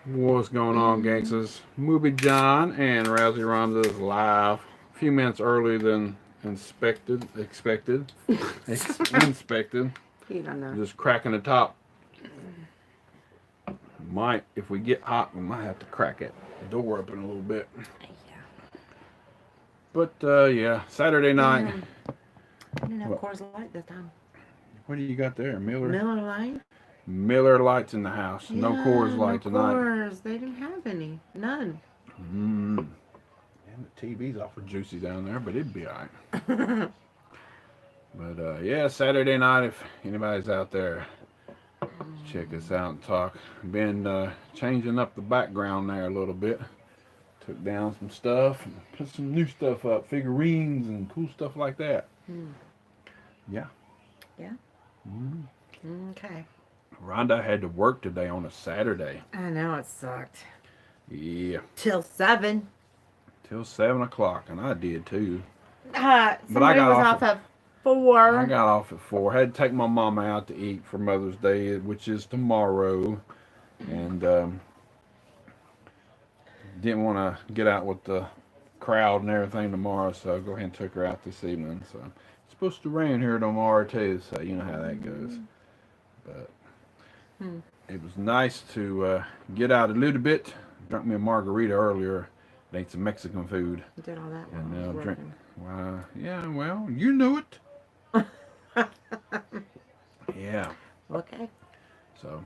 What's going on, gangsters? Movie John and Rousey Ronda is live a few minutes earlier than inspected. You don't know. Just cracking the top. Might, if we get hot, we might have to crack it. The door open a little bit. Yeah. But yeah, Saturday night. I didn't have Coors Light this time. What do you got there, Miller? Miller Light? Miller Lights in the house. No Coors Light tonight. Coors. They didn't have any. None. And the TV's awful juicy down there, but it'd be alright. But yeah, Saturday night, if anybody's out there, check us out and talk. Been changing up the background there a little bit. Took down some stuff and put some new stuff up, figurines and cool stuff like that. Yeah. Yeah? Okay. Rhonda had to work today on a Saturday. I know, it sucked. Yeah. Till 7. Till 7 o'clock, and I did too. Somebody was off at 4. I got off at 4. Had to take my mama out to eat for Mother's Day, which is tomorrow. And didn't want to get out with the crowd and everything tomorrow, so I go ahead and took her out this evening. So it's supposed to rain here tomorrow too, so you know how that goes. But it was nice to get out a little bit. Drank me a margarita earlier. Ate some Mexican food. You did all that and while I was drink. working. Yeah, well, you knew it. Yeah. Okay. So,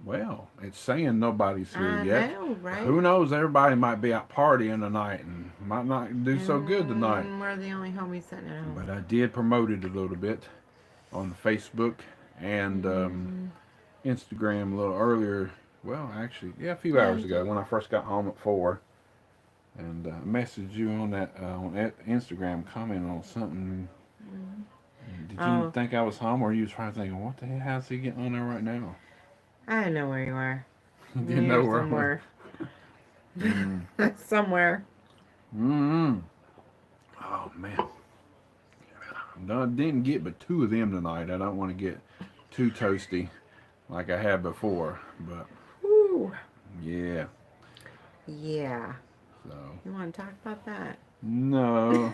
well, it's saying nobody's here yet. I know, right? Who knows? Everybody might be out partying tonight and might not do so good tonight. We're the only homies sitting at home. But I did promote it a little bit on Facebook and Instagram a little earlier. Well, actually, yeah, a few hours ago when I first got home at 4. And messaged you on that on Instagram, commenting on something. Did you think I was home, or you was probably thinking, what the hell? How's he getting on there right now? I didn't know where you were. You didn't know where? Somewhere. Somewhere. Oh man, I didn't get but 2 of them tonight. I don't want to get too toasty like I had before, but yeah. Yeah. So you want to talk about that? No.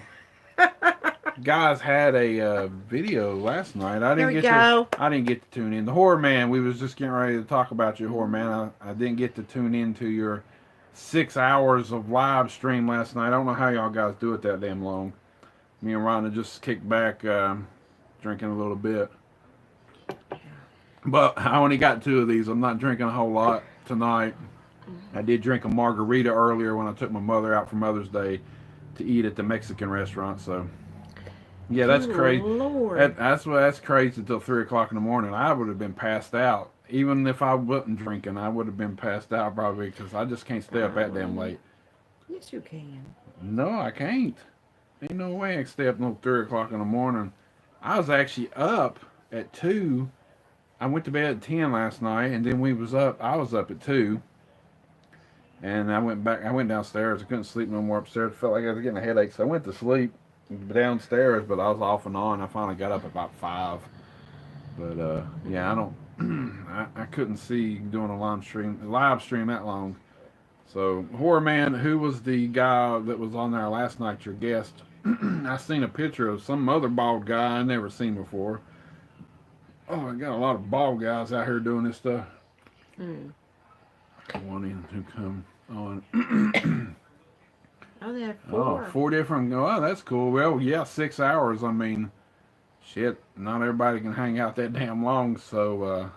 Guys had a video last night. I didn't get to tune in. The Horror Man. We was just getting ready to talk about your Horror Man. I didn't get to tune into your 6 hours of live stream last night. I don't know how y'all guys do it that damn long. Me and Rhonda just kicked back, drinking a little bit. But I only got 2 of these. I'm not drinking a whole lot tonight. I did drink a margarita earlier when I took my mother out for Mother's Day to eat at the Mexican restaurant. So, yeah, that's crazy. That's crazy until 3 o'clock in the morning. I would have been passed out. Even if I wasn't drinking, I would have been passed out probably because I just can't stay up that damn late. Yes, you can. No, I can't. Ain't no way I can stay up until 3 o'clock in the morning. I was actually up at 2. I went to bed at 10 last night, and then I was up at 2. And I went downstairs. I couldn't sleep no more upstairs. I felt like I was getting a headache, so I went to sleep downstairs, but I was off and on. I finally got up about 5. But yeah, I don't I couldn't see doing a live stream that long. So Horror Man, who was the guy that was on there last night, your guest, I seen a picture of some other bald guy I never seen before. Oh, I got a lot of bald guys out here doing this stuff. Wanting to come on. Oh, they have 4. 4 different. Oh, that's cool. Well, yeah, 6 hours. I mean, shit, not everybody can hang out that damn long. So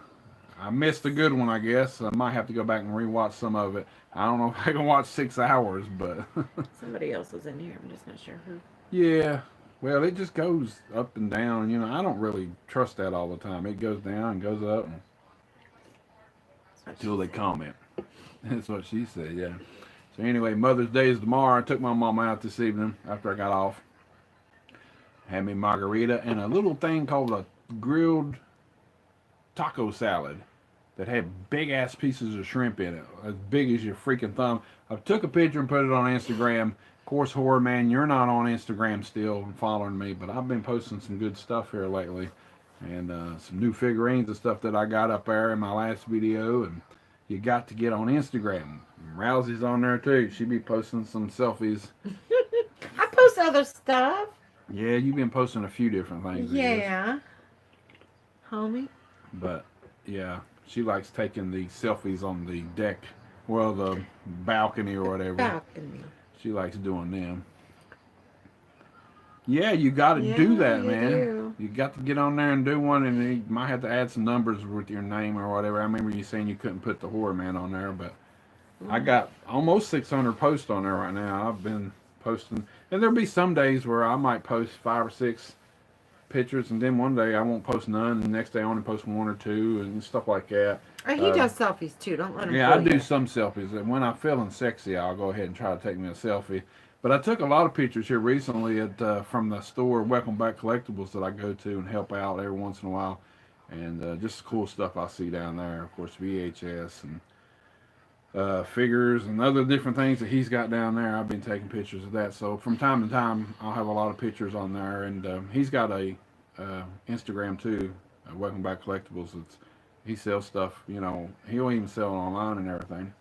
I missed a good one, I guess. I might have to go back and rewatch some of it. I don't know if I can watch 6 hours, but somebody else was in here. I'm just not sure who. Yeah. Well, it just goes up and down. You know, I don't really trust that all the time. It goes down and goes up until they comment. That's what she said, yeah. So anyway, Mother's Day is tomorrow. I took my mom out this evening after I got off. Had me margarita and a little thing called a grilled taco salad that had big ass pieces of shrimp in it, as big as your freaking thumb. I took a picture and put it on Instagram. Of course, Horror Man, you're not on Instagram still following me, but I've been posting some good stuff here lately. And some new figurines and stuff that I got up there in my last video. And you got to get on Instagram. Rousey's on there too. She be posting some selfies. I post other stuff. Yeah, you've been posting a few different things, I guess. Yeah. Homie. But yeah, she likes taking the selfies on the deck, well, the balcony or whatever. Balcony. She likes doing them. Yeah, you got to Yeah, do that, you man. do. You got to get on there and do one, and you might have to add some numbers with your name or whatever. I remember you saying you couldn't put the horror man on there, but I got almost 600 posts on there right now. I've been posting, and there'll be some days where I might post 5 or 6 pictures, and then one day I won't post none, and the next day I only post 1 or 2 and stuff like that. He does selfies too. Don't let him Yeah, I fool do you. some selfies, and when I'm feeling sexy, I'll go ahead and try to take me a selfie. But I took a lot of pictures here recently from the store Welcome Back Collectibles that I go to and help out every once in a while, and just cool stuff I see down there. Of course, VHS and figures and other different things that he's got down there. I've been taking pictures of that. So from time to time, I'll have a lot of pictures on there. And he's got a Instagram too, Welcome Back Collectibles. He sells stuff. You know, he'll even sell it online and everything.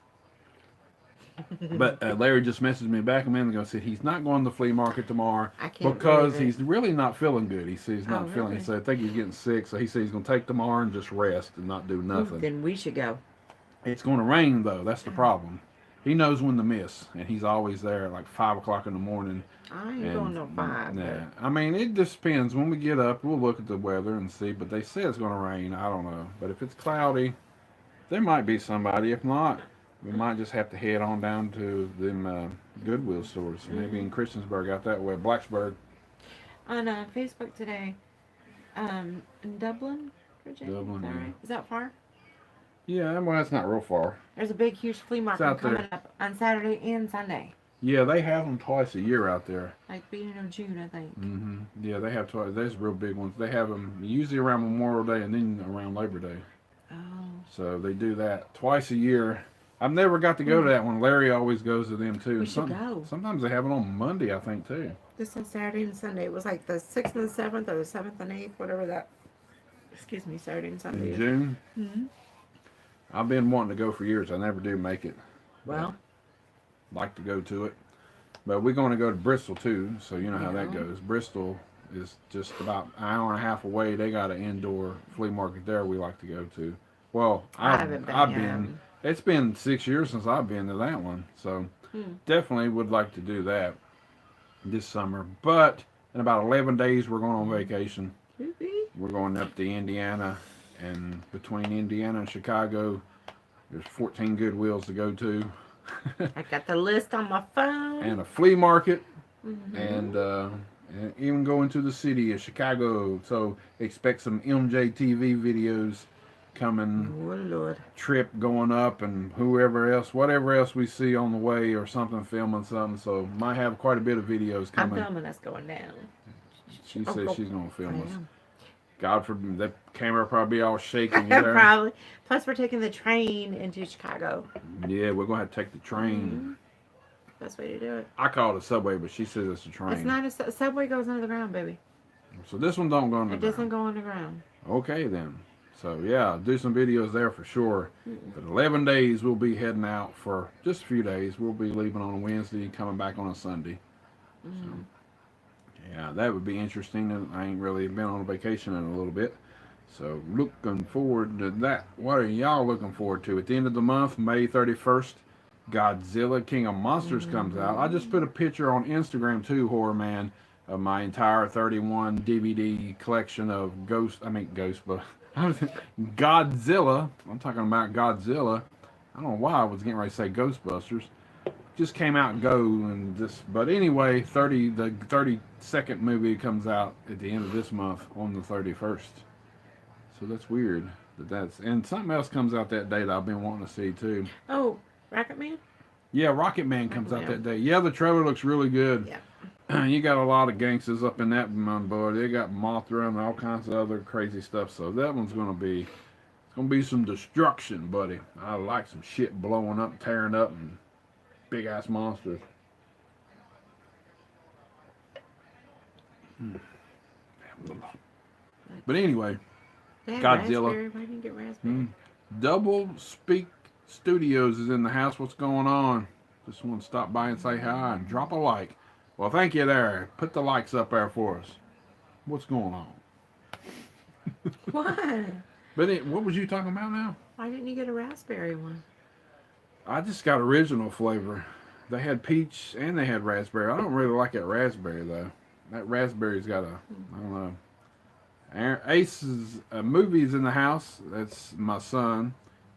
But Larry just messaged me back a minute ago and said he's not going to the flea market tomorrow I can't because believe it. he's really not feeling good. He says he's not Oh, feeling. really? He said I think he's getting sick, so he said he's going to take tomorrow and just rest and not do nothing. Then we should go. It's going to rain though. That's the problem. He knows when to miss, and he's always there at like 5 o'clock in the morning. I ain't And going no 5. yeah, I mean it just depends. When we get up, we'll look at the weather and see. But they say it's going to rain. I don't know. But if it's cloudy, there might be somebody. If not, we might just have to head on down to them Goodwill stores. Maybe in Christiansburg out that way, Blacksburg. On Facebook today, in Dublin, Virginia. Dublin, Is that yeah. right? Is that far? Yeah, well, that's not real far. There's a big, huge flea market out there. coming up on Saturday and Sunday. Yeah, they have them twice a year out there. Like beginning of June, I think. Yeah, they have twice. There's real big ones. They have them usually around Memorial Day and then around Labor Day. Oh. So they do that twice a year. I've never got to go to that one. Larry always goes to them too. We should go. Sometimes they have it on Monday, I think, too. This is Saturday and Sunday. It was like the 6th and the 7th or the 7th and 8th, whatever that. Excuse me, Saturday and Sunday In is. June. Mm-hmm. I've been wanting to go for years. I never do make it. Well, Like to go to it. But we're going to go to Bristol too, so you know how that Yeah. goes. Bristol is just about an hour and a half away. They got an indoor flea market there we like to go to. Well, I haven't been. It's been 6 years since I've been to that one, so definitely would like to do that this summer. But in about 11 days, we're going on vacation. We're going up to Indiana, and between Indiana and Chicago, there's 14 Goodwills to go to. I got the list on my phone. And a flea market, Mm-hmm. and even going to the city of Chicago. So expect some MJTV videos coming, Oh, Lord. trip going up, and whatever else we see on the way or something, filming something. So might have quite a bit of videos I'm coming. filming us going down. She says Oh, she's going to film I us. am. God forbid, that camera probably all shaking there. Probably. Plus, we're taking the train into Chicago. Yeah, we're going to have to take the train. Best way to do it. I call it a subway, but she says it's a train. It's not a subway goes under the ground, baby. So this one don't go on the It doesn't go underground. Okay then. So yeah, do some videos there for sure. But 11 days we'll be heading out for just a few days. We'll be leaving on a Wednesday, coming back on a Sunday. So yeah, that would be interesting. I ain't really been on a vacation in a little bit. So looking forward to that. What are y'all looking forward to? At the end of the month, May 31st, Godzilla King of Monsters comes out. I just put a picture on Instagram too, Horror Man, of my entire 31 DVD collection of Godzilla. I'm talking about Godzilla. I don't know why I was getting ready to say Ghostbusters. Just came out and go and this, but anyway, the 32nd movie comes out at the end of this month on the 31st. So that's weird and something else comes out that day that I've been wanting to see too. Oh, Rocket Man? Yeah, Rocket Man comes out Man. that day. Yeah, the trailer looks really good. Yeah. You got a lot of gangsters up in that boy. They got Mothra and all kinds of other crazy stuff. So that one's gonna be some destruction, buddy. I like some shit blowing up, tearing up, and big ass monsters. But anyway, They had Godzilla. raspberry. Why didn't you get raspberry? double speak Studios is in the house. What's going on? Just want to stop by and say hi and drop a like. Well, thank you there. Put the likes up there for us. What's going on? What? But what was you talking about now? Why didn't you get a raspberry one? I just got original flavor. They had peach and they had raspberry. I don't really like that raspberry though. That raspberry's got a, I don't know. Ace's movies in the house. That's my son.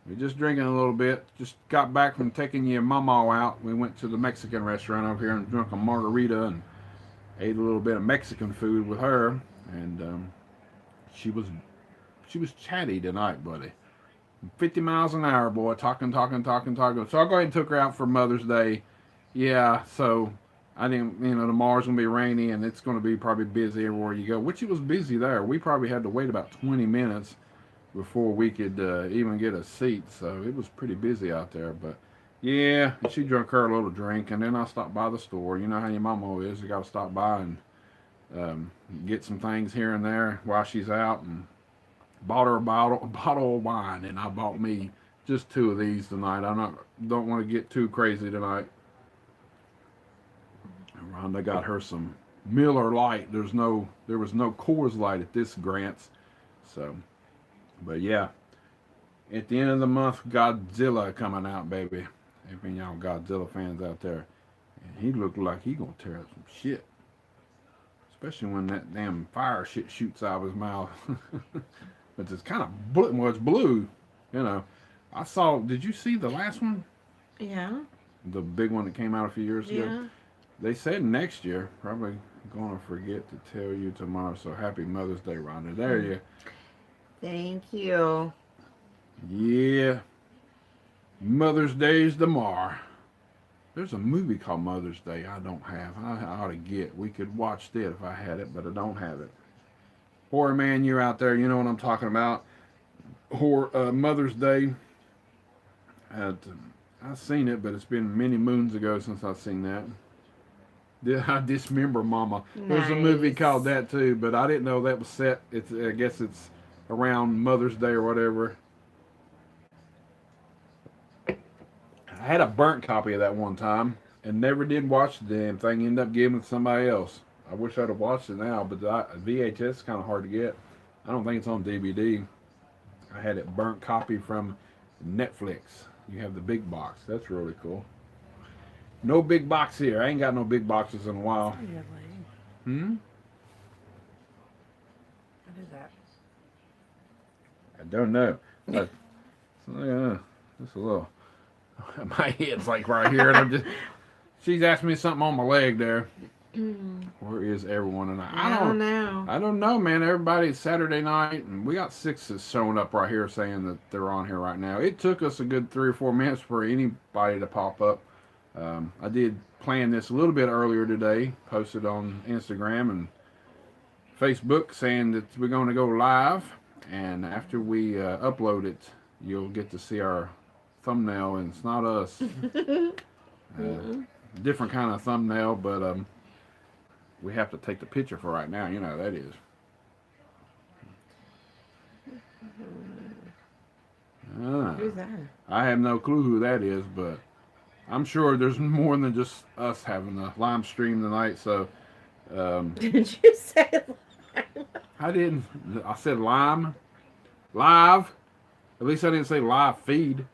We're just drinking a little bit. Just got back from taking your mama out. We went to the Mexican restaurant over here and drank a margarita and ate a little bit of Mexican food with her. And she was chatty tonight, buddy. 50 miles an hour, boy. Talking. So I'll go ahead and took her out for Mother's Day. Yeah, so I didn't, tomorrow's going to be rainy and it's going to be probably busy everywhere you go, which it was busy there. We probably had to wait about 20 minutes before we could even get a seat. So it was pretty busy out there. But yeah, she drank her a little drink and then I stopped by the store. You know how your mama is. You got to stop by and get some things here and there while she's out, and bought her a bottle of wine, and I bought me just 2 of these tonight. Don't want to get too crazy tonight. Rhonda got her some Miller Lite. There was no Coors Light at this Grant's. So, but yeah, at the end of the month, Godzilla coming out, baby. If any y'all Godzilla fans out there, and he looked like he gonna tear up some shit. Especially when that damn fire shit shoots out of his mouth. But it's kind of blue. Well, it's blue. I saw. Did you see the last one? Yeah. The big one that came out a few years ago. Yeah. They said next year. Probably gonna forget to tell you tomorrow. So happy Mother's Day, Rhonda. There you. Thank you. Yeah. Mother's Day is tomorrow. There's a movie called Mother's Day I don't have. I ought to get. We could watch that if I had it, but I don't have it. Horror man, you're out there. You know what I'm talking about. Mother's Day. I've seen it, but it's been many moons ago since I've seen that. I Dismember Mama. Nice. There's a movie called that too, but I didn't know that was set. I guess it's around Mother's Day or whatever. I had a burnt copy of that one time and never did watch the damn thing. Ended up giving it to somebody else. I wish I'd have watched it now, but VHS is kind of hard to get. I don't think it's on DVD. I had it burnt copy from Netflix. You have the big box. That's really cool. No big box here. I ain't got no big boxes in a while. Really? What is that? I don't know. But, just a little. My head's like right here, and she's asked me something on my leg there. Where is everyone tonight? I don't know. I don't know, man. Everybody's Saturday night, and we got 6s showing up right here saying that they're on here right now. It took us a good 3 or 4 minutes for anybody to pop up. I did plan this a little bit earlier today, posted on Instagram and Facebook saying that we're going to go live, and after we upload it, you'll get to see our thumbnail, and it's not us. Different kind of thumbnail, but we have to take the picture for right now. You know that is. Who's that? I have no clue who that is, but I'm sure there's more than just us having a live stream tonight. So, Did you say lime? I didn't. I said lime, live. At least I didn't say live feed.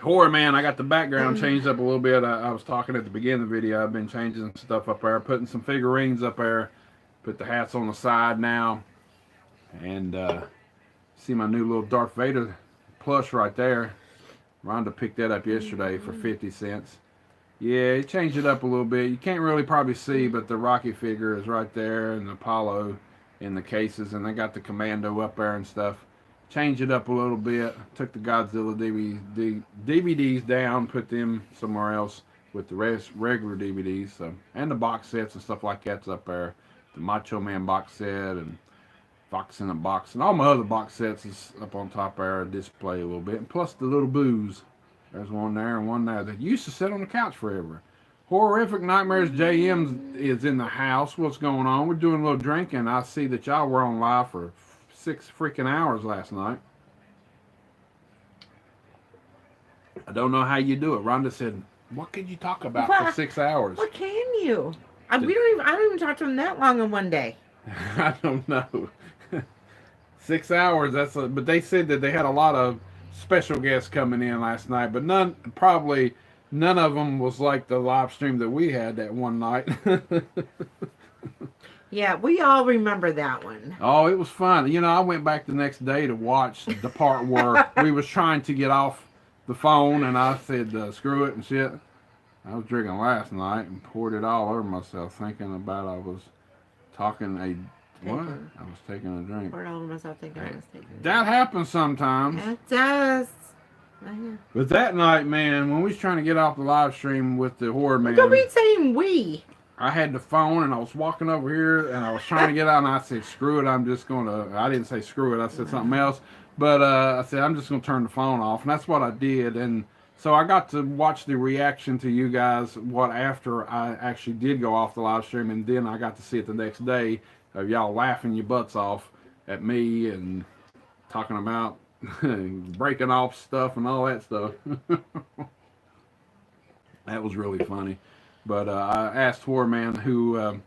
Horror man, I got the background changed up a little bit. I was talking at the beginning of the video. I've been changing stuff up there, putting some figurines up there, put the hats on the side now, and see my new little Darth Vader plush right there. Rhonda picked that up yesterday for 50 cents. Yeah, he changed it up a little bit. You can't really probably see, but the Rocky figure is right there, and the Apollo in the cases, and they got the Commando up there and stuff. Changed it up a little bit. Took the Godzilla DVDs down, put them somewhere else with the regular DVDs. So, and the box sets and stuff like that's up there. The Macho Man box set and Fox in the Box and all my other box sets is up on top there, display a little bit. And plus the little booze. There's one there and one there that used to sit on the couch forever. Horrific Nightmares JM is in the house. What's going on? We're doing a little drinking. I see that y'all were on live for 6 freaking hours last night. I don't know how you do it. Rhonda said, "What could you talk about for What? 6 hours?" What can you? I don't even talk to him that long in one day. I don't know. 6 hours. But they said that they had a lot of special guests coming in last night, but probably none of them was like the live stream that we had that one night. Yeah, we all remember that one. Oh, it was fun. You know, I went back the next day to watch the part where we was trying to get off the phone, and I said, "Screw it" and shit. I was drinking last night and poured it all over myself, thinking about I was talking what? I was taking a drink. Poured all over myself thinking I was taking. That happens sometimes. It does. But that night, man, when we was trying to get off the live stream with the horror man, Don't be saying we. I had the phone and I was walking over here and I was trying to get out and I said, "Screw it, I'm just gonna." I didn't say screw it. I said something else, but I said I'm just gonna turn the phone off, and that's what I did. And so I got to watch the reaction to you guys. What after I actually did go off the live stream, and then I got to see it the next day of y'all laughing your butts off at me and talking about breaking off stuff and all that stuff. That was really funny. But I asked Horrorman who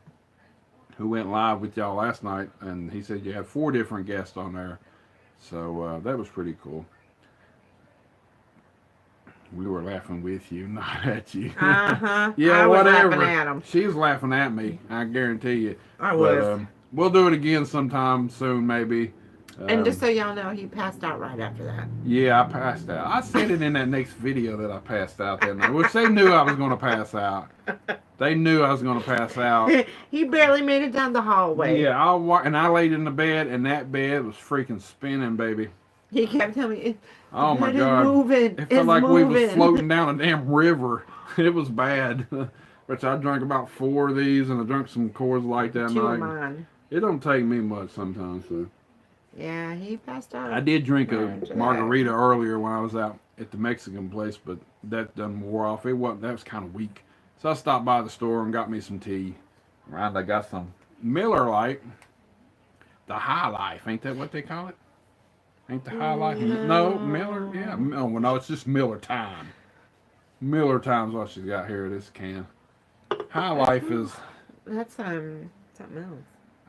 went live with y'all last night, and he said you had 4 different guests on there. So that was pretty cool. We were laughing with you, not at you. Yeah, I was whatever. laughing at him. She was laughing at me, I guarantee you. I was. But, we'll do it again sometime soon, maybe. And just so y'all know, he passed out right after that. Yeah, I passed out. I said it in that next video that I passed out that night, which they knew I was going to pass out. They knew I was going to pass out. He barely made it down the hallway. Yeah, and I laid in the bed, and that bed was freaking spinning, baby. He kept telling me, Oh my "It's God. moving. It felt like moving." we was floating down a damn river. It was bad. Which I drank about 4 of these, and I drank some Coors Light that 2 night. of mine. It don't take me much sometimes, so. Yeah, he passed out. I did drink a After margarita earlier when I was out at the Mexican place, but that done wore off. That was kind of weak. So I stopped by the store and got me some tea. And I got some Miller Lite. The High Life, ain't that what they call it? Ain't the High Life? No, Miller? Yeah. Oh, well, no, it's just Miller Time. Miller Time's what she's got here, this can. High Life is... That's something else.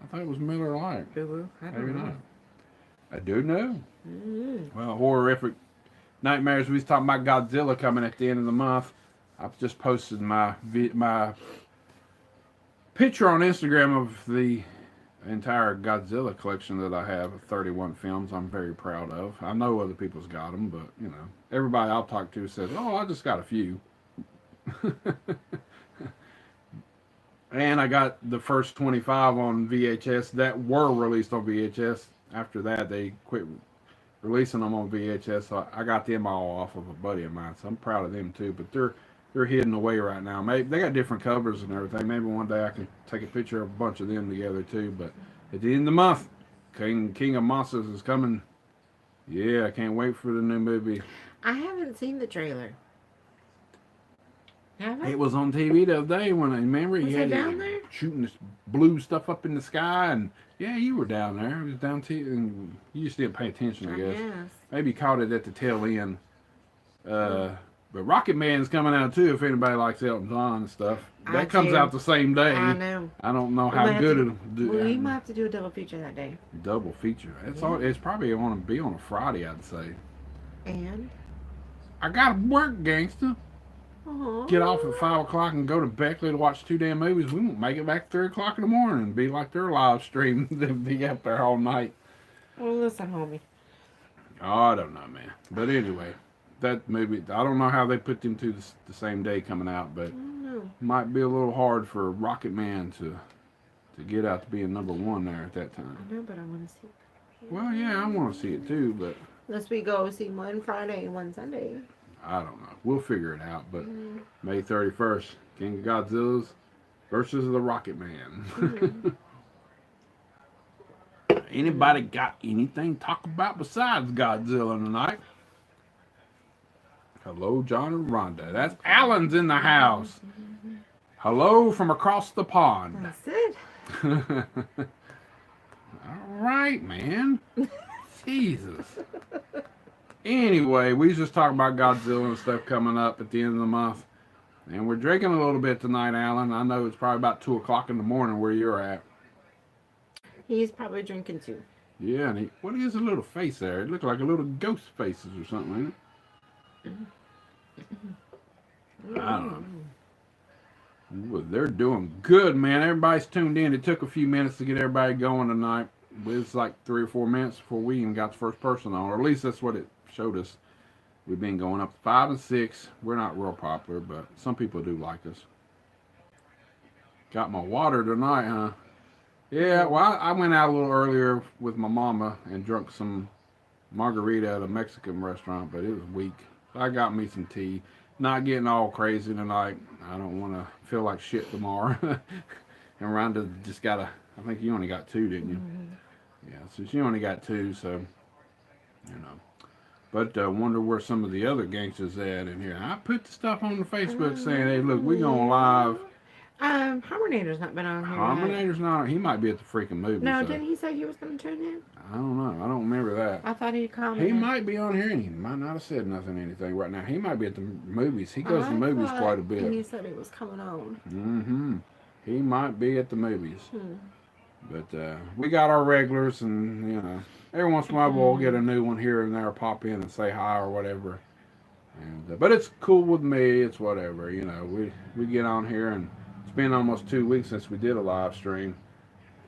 I thought it was Miller Lite. Boo-boo. I don't Maybe know. not. I do know. Mm-hmm. Well, horrific nightmares. We was talking about Godzilla coming at the end of the month. I've just posted my picture on Instagram of the entire Godzilla collection that I have of 31 films. I'm very proud of. I know other people's got them, but you know, everybody I'll talk to says, "Oh, I just got a few." And I got the first 25 on VHS that were released on VHS. After that, they quit releasing them on VHS. So I got them all off of a buddy of mine. So I'm proud of them too. But they're hidden away right now. Maybe they got different covers and everything. Maybe one day I can take a picture of a bunch of them together too. But at the end of the month, King of Monsters is coming. Yeah, I can't wait for the new movie. I haven't seen the trailer. Have I? It was on TV the other day when I remember Was he I had down there? shooting this blue stuff up in the sky, and yeah, you were down there. It was down to and you just didn't pay attention, I guess. Yes. Maybe you caught it at the tail end. But Rocket Man's coming out too. If anybody likes Elton John and stuff, that comes do. out the same day. I know. I don't know We how might good have it'll do. We might have to do a double feature that day. Double feature. It's probably going to be on a Friday, I'd say. And? I gotta work, gangster. Aww. Get off at 5 o'clock and go to Beckley to watch 2 damn movies. We won't make it back 3 o'clock in the morning and be like their live stream. They'll be up there all night. Well, listen, homie. Oh, I don't know, man. But anyway, that movie, I don't know how they put them two the same day coming out, but might be a little hard for Rocket Man to get out to being number 1 there at that time. I know, but I want to see it. Well, yeah, I want to see it too, but Unless we go see one Friday and one Sunday. I don't know. We'll figure it out. But May 31st, King of Godzilla's versus the Rocket Man. Anybody got anything to talk about besides Godzilla tonight? Hello, John and Rhonda. That's Alan's in the house. Hello from across the pond. That's it. All right, man. Jesus. Anyway, we was just talking about Godzilla and stuff coming up at the end of the month. And we're drinking a little bit tonight, Alan. I know it's probably about 2 o'clock in the morning where you're at. He's probably drinking too. Yeah, and what is a little face there? It looked like a little ghost faces or something, ain't it? I don't know. Well, they're doing good, man. Everybody's tuned in. It took a few minutes to get everybody going tonight. It was like 3 or 4 minutes before we even got the first person on, or at least that's what it showed us. We've been going up to 5 and 6. We're not real popular, but some people do like us. Got my water tonight, huh? Yeah, well, I went out a little earlier with my mama and drunk some margarita at a Mexican restaurant, but it was weak. I got me some tea. Not getting all crazy tonight. I don't want to feel like shit tomorrow. And Rhonda just got I think you only got 2, didn't you? Mm-hmm. Yeah, so she only got 2, so, you know. But wonder where some of the other gangsters at in here. I put the stuff on the Facebook saying, hey, look, we going live. Harmonator's not been on here. Harmonator's not. He might be at the freaking movies. No, didn't he say he was going to tune in? I don't know. I don't remember that. I thought he'd comment. He might be on here, and he might not have said anything right now. He might be at the movies. He goes to the movies quite a bit. He said he was coming on. Mm-hmm. He might be at the movies. But we got our regulars, and, you know, every once in a while we'll get a new one here and there, pop in and say hi or whatever. And but it's cool with me. It's whatever, you know. We get on here, and it's been almost 2 weeks since we did a live stream.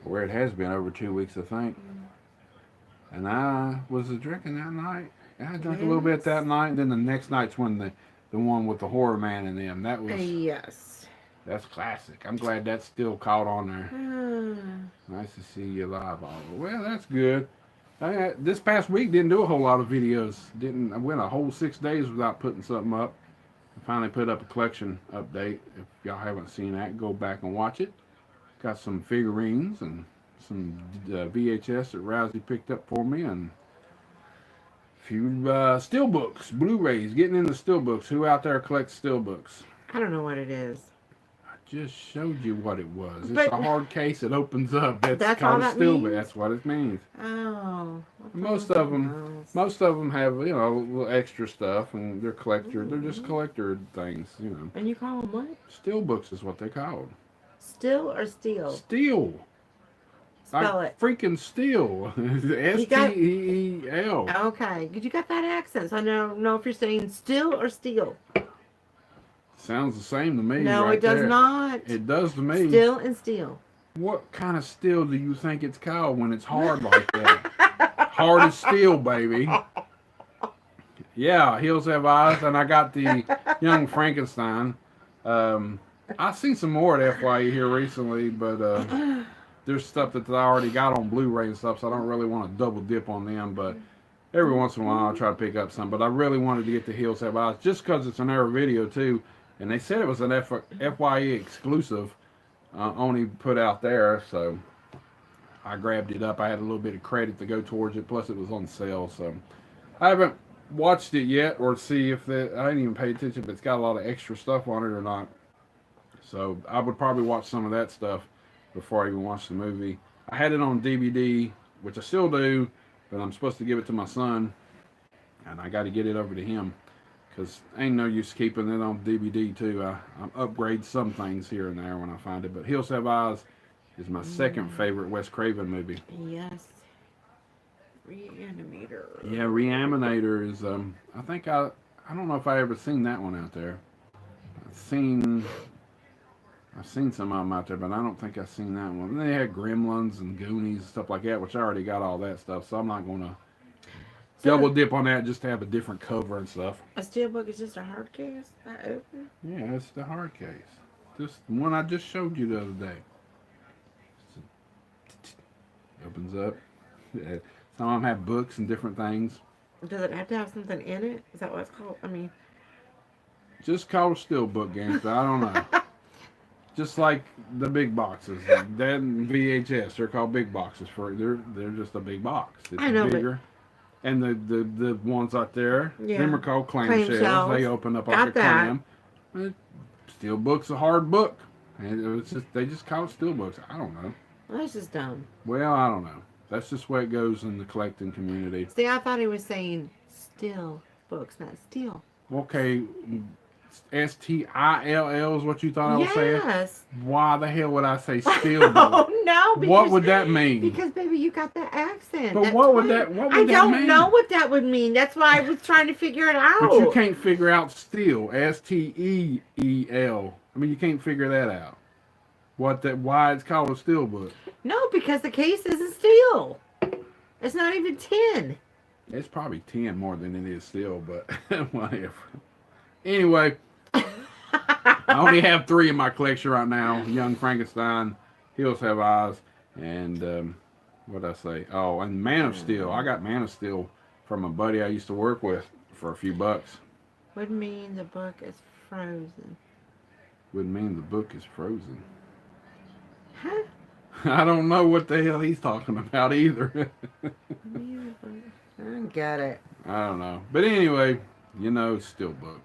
Where it has been over 2 weeks, I think. And I was drinking that night. I drank a little bit that night, and then the next night's when the one with the horror man and them. That was that's classic. I'm glad that's still caught on there. Nice to see you live, Oliver. Well, that's good. This past week didn't do a whole lot of videos. I went a whole 6 days without putting something up. I finally put up a collection update. If y'all haven't seen that, go back and watch it. Got some figurines and some VHS that Rousey picked up for me, and a few Steelbooks, Blu-rays. Getting into Steelbooks. Who out there collects Steelbooks? I don't know what it is. I just showed you what it was. It's a hard case that opens up. That's called a Steelbook. That's what it means. Oh. Most of them have, you know, little extra stuff, and they're collector. They're just collector things, you know. And you call them what? Steelbooks is what they called. Still or steel? Steel. Spell like it. Freaking steel. S-T-E-E-L. Okay. You got that accent. So I don't know if you're saying still or steel. Sounds the same to me. No, right it does there. not. It does to me. Still and steel. What kind of steel do you think it's called when it's hard like that? Hard as steel, baby. Yeah, Hills Have Eyes, and I got the Young Frankenstein. I've seen some more at FYE here recently, but there's stuff that I already got on Blu-ray and stuff, so I don't really want to double dip on them. But every once in a while, I'll try to pick up some. But I really wanted to get the Hills Have Eyes just because it's an error video too, and they said it was an FYE exclusive, only put out there. So I grabbed it up. I had a little bit of credit to go towards it. Plus, it was on sale, so I haven't watched it yet or see if I didn't even pay attention if it's got a lot of extra stuff on it or not. So I would probably watch some of that stuff before I even watch the movie. I had it on DVD, which I still do, but I'm supposed to give it to my son, and I got to get it over to him because ain't no use keeping it on DVD too. I upgrade some things here and there when I find it, but Hills Have Eyes is my second favorite Wes Craven movie. Yes. Reanimator. Yeah, Reanimator is, I don't know if I ever seen that one out there. I've seen some of them out there, but I don't think I've seen that one. And they had Gremlins and Goonies and stuff like that, which I already got all that stuff, so I'm not going to double dip on that just to have a different cover and stuff. A Steelbook is just a hard case? That open? Yeah, it's the hard case. Just the one I just showed you the other day. Opens up. Some of them have books and different things. Does it have to have something in it? Is that what it's called? I mean... Just called a Steelbook, gangster. I don't know. Just like the big boxes, that VHS, they're called big boxes they're just a big box. It's I know, bigger. And the ones out there, them are called clamshells. They open up like a clam. Steelbook's a hard book, and they just call it Steelbooks. I don't know. Well, that's just dumb. Well, I don't know. That's just the way it goes in the collecting community. See, I thought he was saying Still books, not steel. Okay, Still is what you thought I was saying? Yes. Why the hell would I say Steelbook? Oh no, What would that mean? because baby, you got that accent. But That what would twang. that I mean? don't know what that would mean. That's why I was trying to figure it out. But you can't figure out steel. Steel. I mean, you can't figure that out. Why it's called a steelbook. No, because the case isn't steel. It's not even tin. It's probably 10 more than it is steel, but whatever. Anyway, I only have 3 in my collection right now. Young Frankenstein, Hills Have Eyes, and what did I say? Oh, and Man of Steel. I got Man of Steel from a buddy I used to work with for a few bucks. Would mean the book is frozen. Would mean the book is frozen. Huh? I don't know what the hell he's talking about either. I got it. I don't know. But anyway, Steelbook.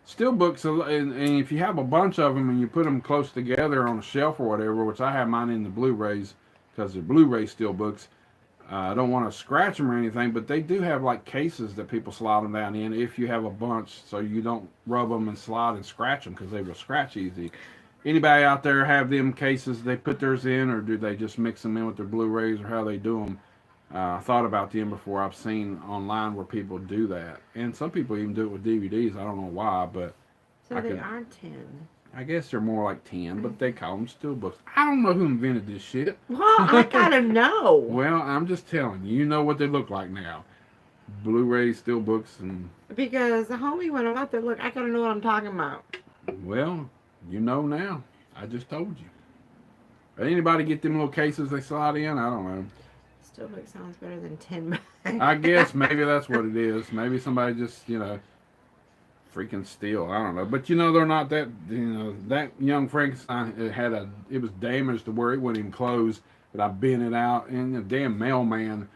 Steelbooks, and if you have a bunch of them and you put them close together on a shelf or whatever, which I have mine in the Blu-rays because they're Blu-ray Steelbooks, I don't want to scratch them or anything, but they do have like cases that people slide them down in if you have a bunch, so you don't rub them and slide and scratch them because they will scratch easy. Anybody out there have them cases they put theirs in, or do they just mix them in with their Blu-rays, or how they do them? I thought about them before. I've seen online where people do that, and some people even do it with DVDs. I don't know why, but so they are 10. I guess they're more like 10, but they call them steelbooks. I don't know who invented this shit. Well, I gotta know. Well, I'm just telling you. You know what they look like now. Blu-ray steelbooks, and because the homie went out there. Look, I gotta know what I'm talking about. well, you know now. I just told you. But anybody get them little cases they slide in? I don't know. Steelbook sounds better than 10 bags. I guess maybe that's what it is. Maybe somebody just, freaking steal. I don't know. But they're not that, that young Frankenstein, it was damaged to where it wouldn't even close. But I bent it out, and the damn mailman,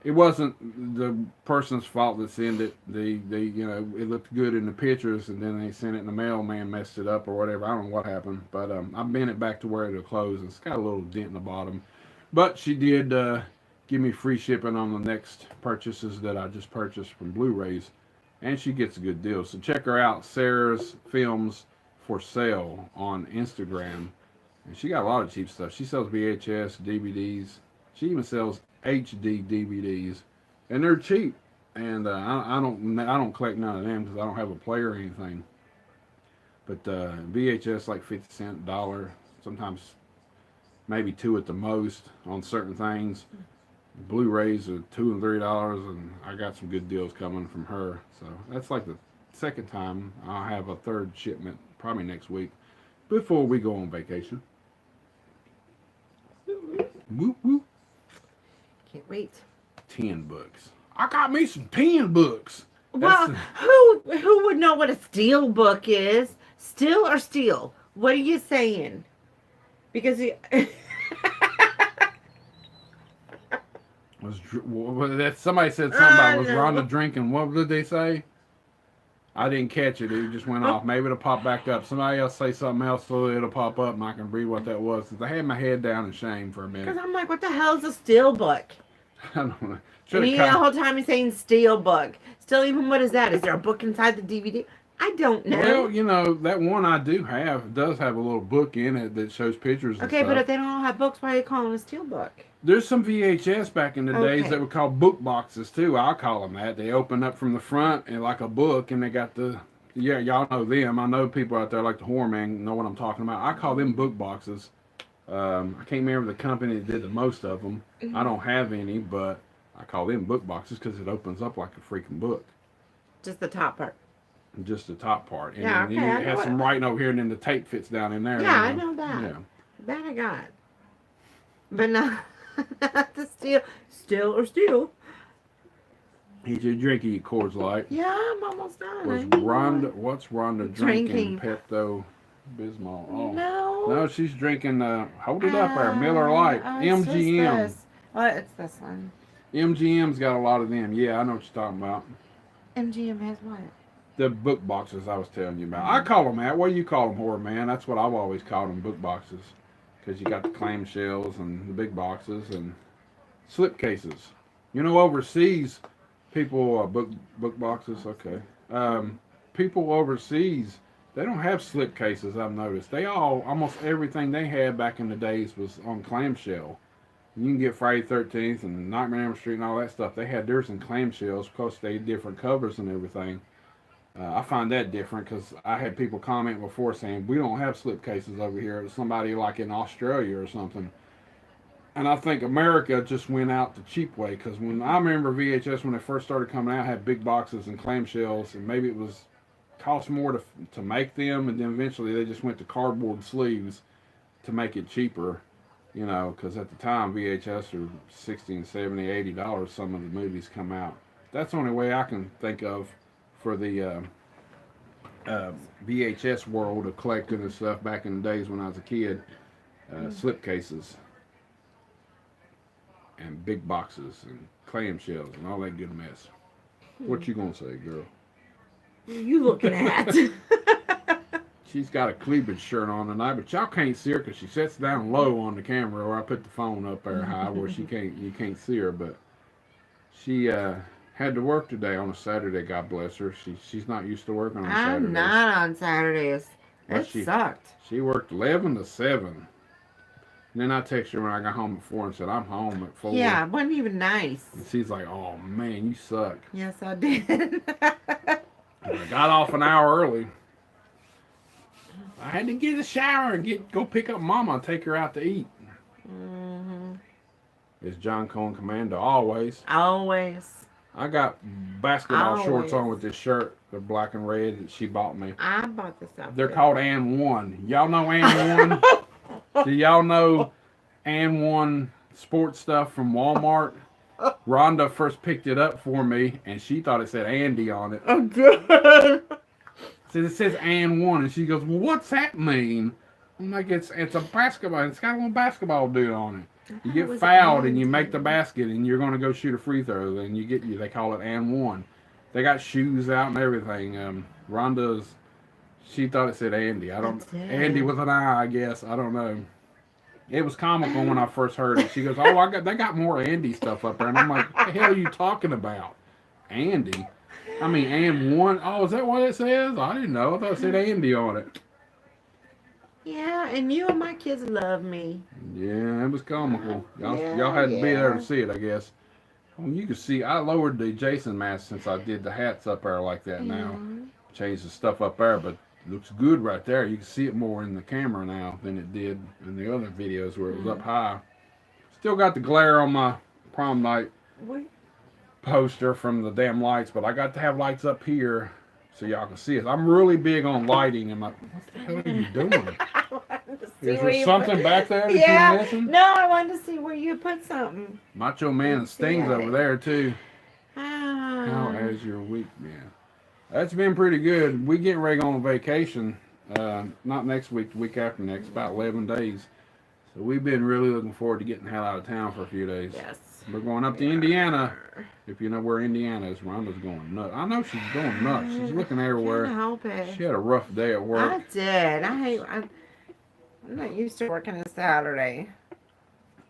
it wasn't the person's fault that sent it. It looked good in the pictures, and then they sent it, and the mailman messed it up or whatever. I don't know what happened, but I bent it back to where it'll close. It's got a little dent in the bottom. But she did give me free shipping on the next purchases that I just purchased from Blu-rays, and she gets a good deal. So check her out, Sarah's Films for Sale on Instagram. And she got a lot of cheap stuff. She sells VHS, DVDs. She even sells HD DVDs, and they're cheap. And I don't collect none of them because I don't have a player or anything. But VHS like 50 cents, $1, sometimes maybe $2 at the most on certain things. Blu-rays are $2 and $3, and I got some good deals coming from her. So that's like the second time. I'll have a third shipment probably next week before we go on vacation. Whoop whoop. Can't wait. 10 books. I got me some 10 books. Well, who would know what a steel book is? Still or steel? What are you saying? Because somebody said something about was Rhonda drinking. What did they say? I didn't catch it. It just went off. Maybe it'll pop back up. Somebody else say something else so it'll pop up and I can read what that was. Since I had my head down in shame for a minute. Because I'm like, what the hell is a steel book? I don't know. And the whole time he's saying steel book. Still, even what is that? Is there a book inside the DVD? I don't know. Well, that one I do have does have a little book in it that shows pictures and okay, stuff. but if they don't all have books, why do you call them a steel book? There's some VHS back in the days that were called book boxes too. I'll call them that. They open up from the front and like a book, and they got y'all know them. I know people out there like the Horror Man know what I'm talking about. I call them book boxes. I can't remember the company that did the most of them. Mm-hmm. I don't have any, but I call them book boxes because it opens up like a freaking book. Just the top part. Just the top part. And yeah, then it has some writing over here, and then the tape fits down in there. Yeah, I know that. Yeah. That I got. But not the steel or steel. He's just drinking your Coors Light. Yeah, I'm almost done. What's Rhonda drinking? Pepto Bismol. Oh. No, she's drinking, hold it up there, Miller Lite. MGM. It's this one. MGM's got a lot of them. Yeah, I know what you're talking about. MGM has what? The book boxes I was telling you about. I call them that. What do you call them, Horror Man? That's what I've always called them, book boxes. Because you got the clam shells and the big boxes and slip cases. Overseas, People book boxes. Okay. People overseas, they don't have slip cases. I've noticed. They all almost everything they had back in the days was on clamshell. You can get Friday 13th and Nightmare on Elm Street and all that stuff. They had theirs in clamshells because they had different covers and everything. I find that different because I had people comment before saying we don't have slip cases over here. It was somebody like in Australia or something. And I think America just went out the cheap way because when I remember VHS when they first started coming out had big boxes and clamshells and maybe it was cost more to make them and then eventually they just went to cardboard sleeves to make it cheaper, you know, because at the time VHS are 60 and 70, $80 some of the movies come out. That's the only way I can think of for the VHS world of collecting and stuff back in the days when I was a kid. Slip cases and big boxes and clamshells and all that good mess. What you gonna say, girl? You looking at? She's got a cleavage shirt on tonight, but y'all can't see her because she sits down low on the camera, or I put the phone up there high where you can't see her. But she had to work today on a Saturday. God bless her. She's not used to working on Saturdays. I'm not on Saturdays. Well, It sucked. She worked 11 to 7. And then I texted her when I got home at 4 and said, I'm home at 4. Yeah, it wasn't even nice. And she's like, oh man, you suck. Yes, I did. And I got off an hour early. I had to get a shower and go pick up Mama and take her out to eat. Mm-hmm. It's John Cone Commando, always. Always. I got basketball shorts Always. on with this shirt. They're black and red that she bought me. I bought this outfit. They're called And One. Y'all know And One? Do y'all know And One sports stuff from Walmart? Rhonda first picked it up for me, and she thought it said Andy on it. Oh, good. So it says And One, and she goes, well, what's that mean? I'm like, it's a basketball. It's got a little basketball dude on it. You get fouled, and you make the basket, and you're going to go shoot a free throw, and they call it And One. They got shoes out and everything. Rhonda's, she thought it said Andy. Andy with an I guess. I don't know. It was comical when I first heard it. She goes, oh, they got more Andy stuff up there. And I'm like, what the hell are you talking about? Andy? I mean, And One. Oh, is that what it says? I didn't know. I thought it said Andy on it. Yeah, and you and my kids love me. Yeah, it was comical. Y'all had to be there to see it, I guess. Well, you can see, I lowered the Jason mask since I did the hats up there like that now. Changed the stuff up there, but it looks good right there. You can see it more in the camera now than it did in the other videos where it was up high. Still got the glare on my prom night poster from the damn lights, but I got to have lights up here so y'all can see it. I'm really big on lighting. And what the hell are you doing? Is there something back there that you're missing? No, I wanted to see where you put something. Macho Man and Sting's over there too. Ah. How has your week been? That's been pretty good. We getting ready to go on vacation. Not next week, the week after next, about 11 days. So we've been really looking forward to getting the hell out of town for a few days. Yes. We're going up to Indiana. If you know where Indiana is, Rhonda's going nuts. I know she's going nuts. She's looking everywhere. Can't help it. She had a rough day at work. I did. I'm not used to working a Saturday.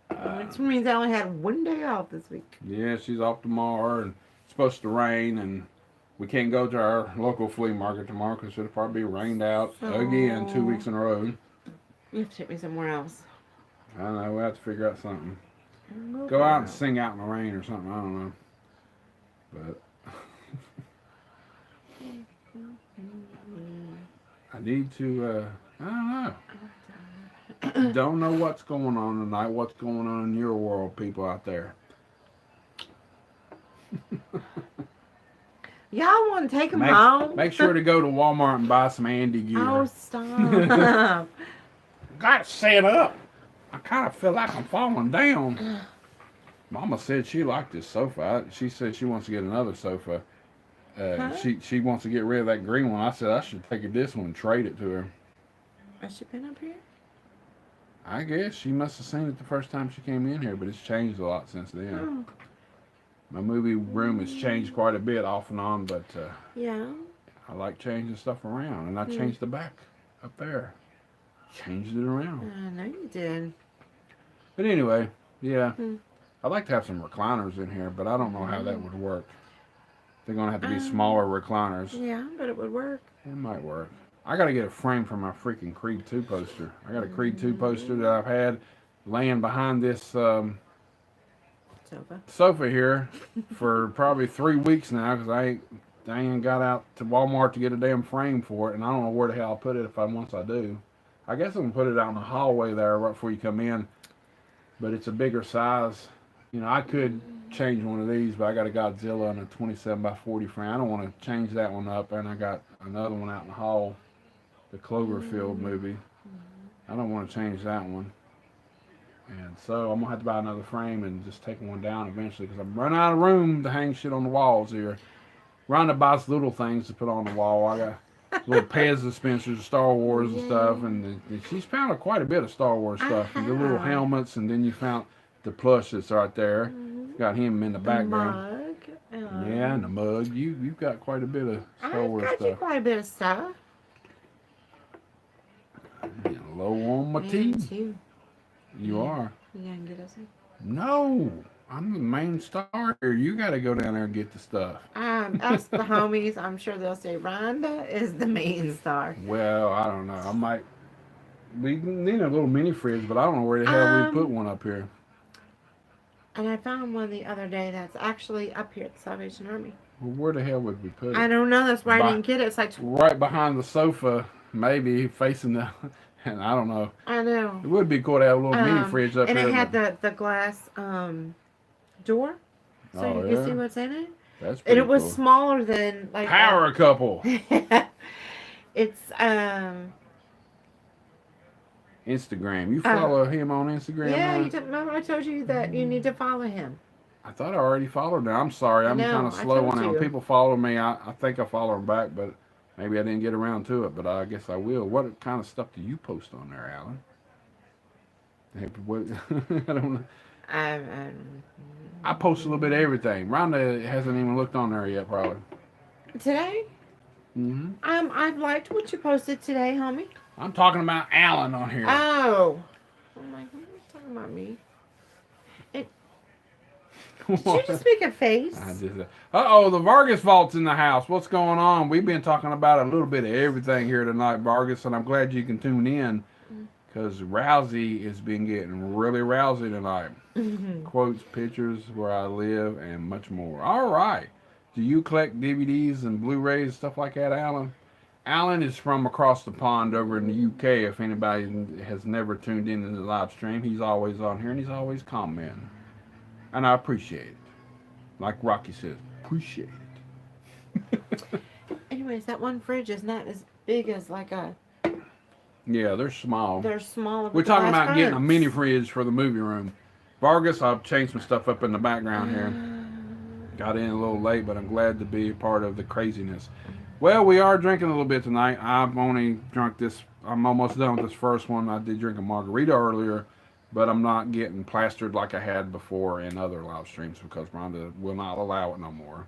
Which means I only had one day off this week. Yeah, she's off tomorrow, and it's supposed to rain, and we can't go to our local flea market tomorrow because it'll probably be rained out again 2 weeks in a row. You have to take me somewhere else. I don't know. We'll have to figure out something. Go out and sing out in the rain or something. I don't know. But I need to, I don't know. Don't know what's going on tonight. What's going on in your world, people out there. Y'all want to take them home? Make sure to go to Walmart and buy some Andy gear. Oh, stop. Got set up. I kind of feel like I'm falling down. Mama said she liked this sofa. She said she wants to get another sofa. She wants to get rid of that green one. I said I should take this one and trade it to her. Has she been up here? I guess she must have seen it the first time she came in here, but it's changed a lot since then. Oh. My movie room has changed quite a bit off and on, but Yeah. I like changing stuff around, and I changed the back up there. Changed it around. I know you did. But anyway, yeah. I'd like to have some recliners in here, but I don't know how that would work. They're gonna have to be smaller recliners. Yeah, but it would work. It might work. I gotta get a frame for my freaking Creed 2 poster. I got a Creed 2 poster that I've had laying behind this sofa here for probably 3 weeks now because I ain't got out to Walmart to get a damn frame for it, and I don't know where the hell I'll put it once I do. I guess I'm gonna put it out in the hallway there right before you come in, but it's a bigger size. You know, I could change one of these, but I got a Godzilla and a 27 by 40 frame. I don't want to change that one up, and I got another one out in the hall, the Cloverfield movie. I don't want to change that one. And so I'm gonna have to buy another frame and just take one down eventually because I'm running out of room to hang shit on the walls here. Rhonda buys little things to put on the wall. I got little Pez dispensers of Star Wars and stuff, and she's found quite a bit of Star Wars stuff. And the little helmets, and then you found the plush that's right there. Got him in the background. Mug. Yeah, and the mug. You've got quite a bit of Star Wars I've got you stuff. quite a bit of stuff. Getting low on my tea. Too. You are. You gonna get us in? No, I'm the main star here. You got to go down there and get the stuff. Us, the homies, I'm sure they'll say Rhonda is the main star. Well, I don't know. I might. We need a little mini fridge, but I don't know where the hell we put one up here. And I found one the other day that's actually up here at the Salvation Army. Well, where the hell would we put it? I don't know. That's why I didn't get it. It's like right behind the sofa, maybe facing the. And I don't know. I know. It would be cool to have a little mini fridge up and there. And it had the glass door, so you can see what's in it. That's and it was cool. Smaller than like Power Couple. It's Instagram. You follow him on Instagram? Yeah, you remember I told you that you need to follow him. I thought I already followed him. I'm sorry. I'm kind of slow on it. When people follow me, I think I follow them back, but maybe I didn't get around to it, but I guess I will. What kind of stuff do you post on there, Alan? I don't know. I post a little bit of everything. Rhonda hasn't even looked on there yet, probably. Today? Mm-hmm. I've liked what you posted today, homie. I'm talking about Alan on here. Oh. I'm like, what are you talking about me? Did you just make a face? Uh-oh, the Vargas vault's in the house. What's going on? We've been talking about a little bit of everything here tonight, Vargas, and I'm glad you can tune in because Rousey has been getting really rousy tonight. Quotes, pictures, where I live, and much more. All right. Do you collect DVDs and Blu-rays, stuff like that, Alan? Alan is from across the pond over in the UK. If anybody has never tuned in the live stream, he's always on here and he's always commenting. And I appreciate it. Like Rocky says, appreciate it. Anyways, that one fridge is not as big as like a... Yeah, they're small. They're smaller. We're talking about getting a mini fridge for the movie room. Vargas, I've changed some stuff up in the background here. Got in a little late, but I'm glad to be a part of the craziness. Well, we are drinking a little bit tonight. I've only drunk this. I'm almost done with this first one. I did drink a margarita earlier. But I'm not getting plastered like I had before in other live streams because Rhonda will not allow it no more.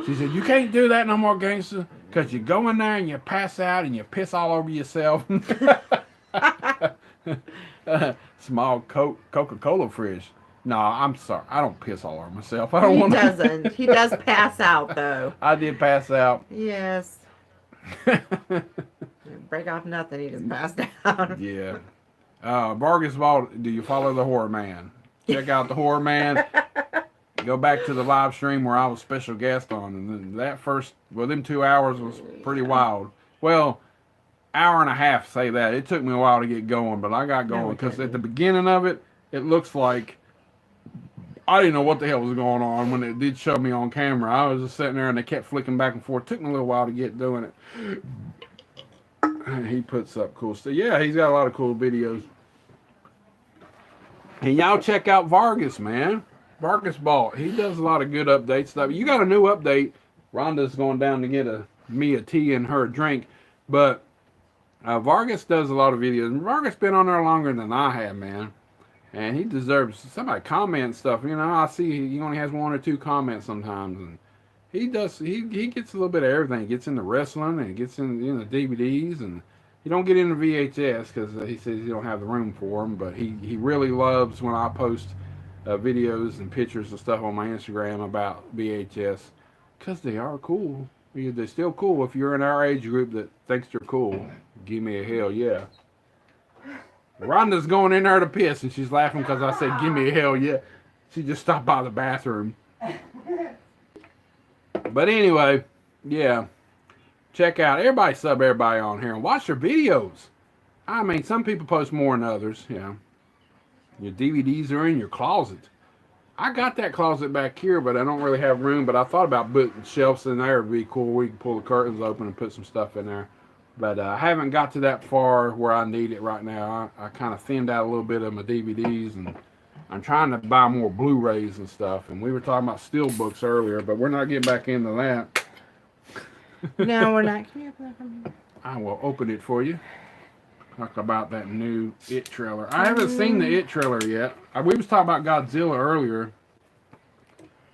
She said, you can't do that no more, gangster, because you go in there and you pass out and you piss all over yourself. Small Coca-Cola fridge. No, I'm sorry. I don't piss all over myself. I don't want to. He doesn't. He does pass out, though. I did pass out. Yes. Break off nothing, he just passed out. Yeah. Vargas Vault, do you follow the Horror Man? Check out the Horror Man. Go back to the live stream where I was special guest on. And that first, them 2 hours was pretty wild. Well, hour and a half, say that. It took me a while to get going, but I got going. Because at the beginning of it, it looks like I didn't know what the hell was going on when it did show me on camera. I was just sitting there and they kept flicking back and forth. It took me a little while to get doing it. He puts up cool stuff. Yeah, he's got a lot of cool videos. And y'all check out Vargas, man. Vargas Vault. He does a lot of good update stuff. You got a new update. Rhonda's going down to get me a tea and her a drink. But Vargas does a lot of videos. And Vargas been on there longer than I have, man. And he deserves somebody comment stuff. You know, I see he only has 1 or 2 comments sometimes. And he gets a little bit of everything. He gets into wrestling and he gets in the DVDs, and he don't get into VHS because he says he don't have the room for them. But he really loves when I post videos and pictures and stuff on my Instagram about VHS because they are cool. They're still cool. If you're in our age group that thinks they're cool, give me a hell yeah. Rhonda's going in there to piss and she's laughing because I said give me a hell yeah. She just stopped by the bathroom. But anyway, yeah. Check out everybody, sub everybody on here and watch their videos. I mean, some people post more than others. Yeah. Your DVDs are in your closet. I got that closet back here, but I don't really have room. But I thought about putting shelves in there. It'd be cool. We can pull the curtains open and put some stuff in there. But I haven't got to that far where I need it right now. I kind of thinned out a little bit of my DVDs, and I'm trying to buy more Blu-rays and stuff. And we were talking about Steelbooks earlier, but we're not getting back into that. No, we're not. Can you open that from here? I will open it for you. Talk about that new It trailer. I haven't seen the It trailer yet. We was talking about Godzilla earlier.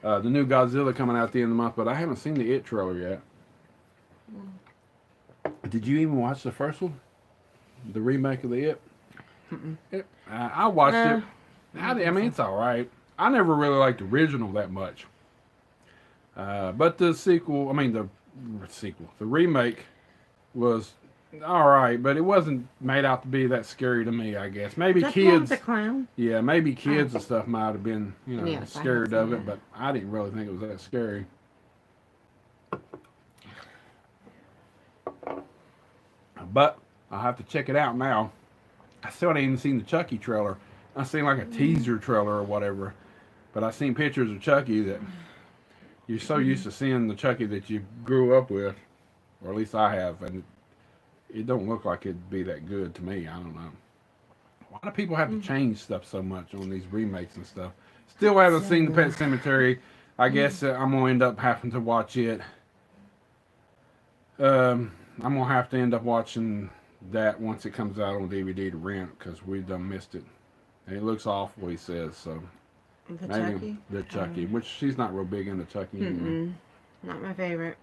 The new Godzilla coming out at the end of the month, but I haven't seen the It trailer yet. Did you even watch the first one? The remake of the It? I watched it. I mean, it's all right. I never really liked the original that much. But the sequel, the remake was all right, but it wasn't made out to be that scary to me, I guess. Maybe kids. The clown? Yeah, maybe kids and stuff might have been, Yes, scared of it, but I didn't really think it was that scary. But I'll have to check it out now. I still ain't even seen the Chucky trailer. I seen like a teaser trailer or whatever, but I seen pictures of Chucky that you're so used to seeing the Chucky that you grew up with, or at least I have, and it don't look like it'd be that good to me. I don't know. Why do people have to change stuff so much on these remakes and stuff? Still haven't seen the Pet Cemetery. I guess I'm gonna end up having to watch it. I'm gonna have to end up watching that once it comes out on DVD to rent because we done missed it. And it looks awful, he says. So The maybe Chucky? the Chucky, which she's not real big into Chucky anymore. Not my favorite.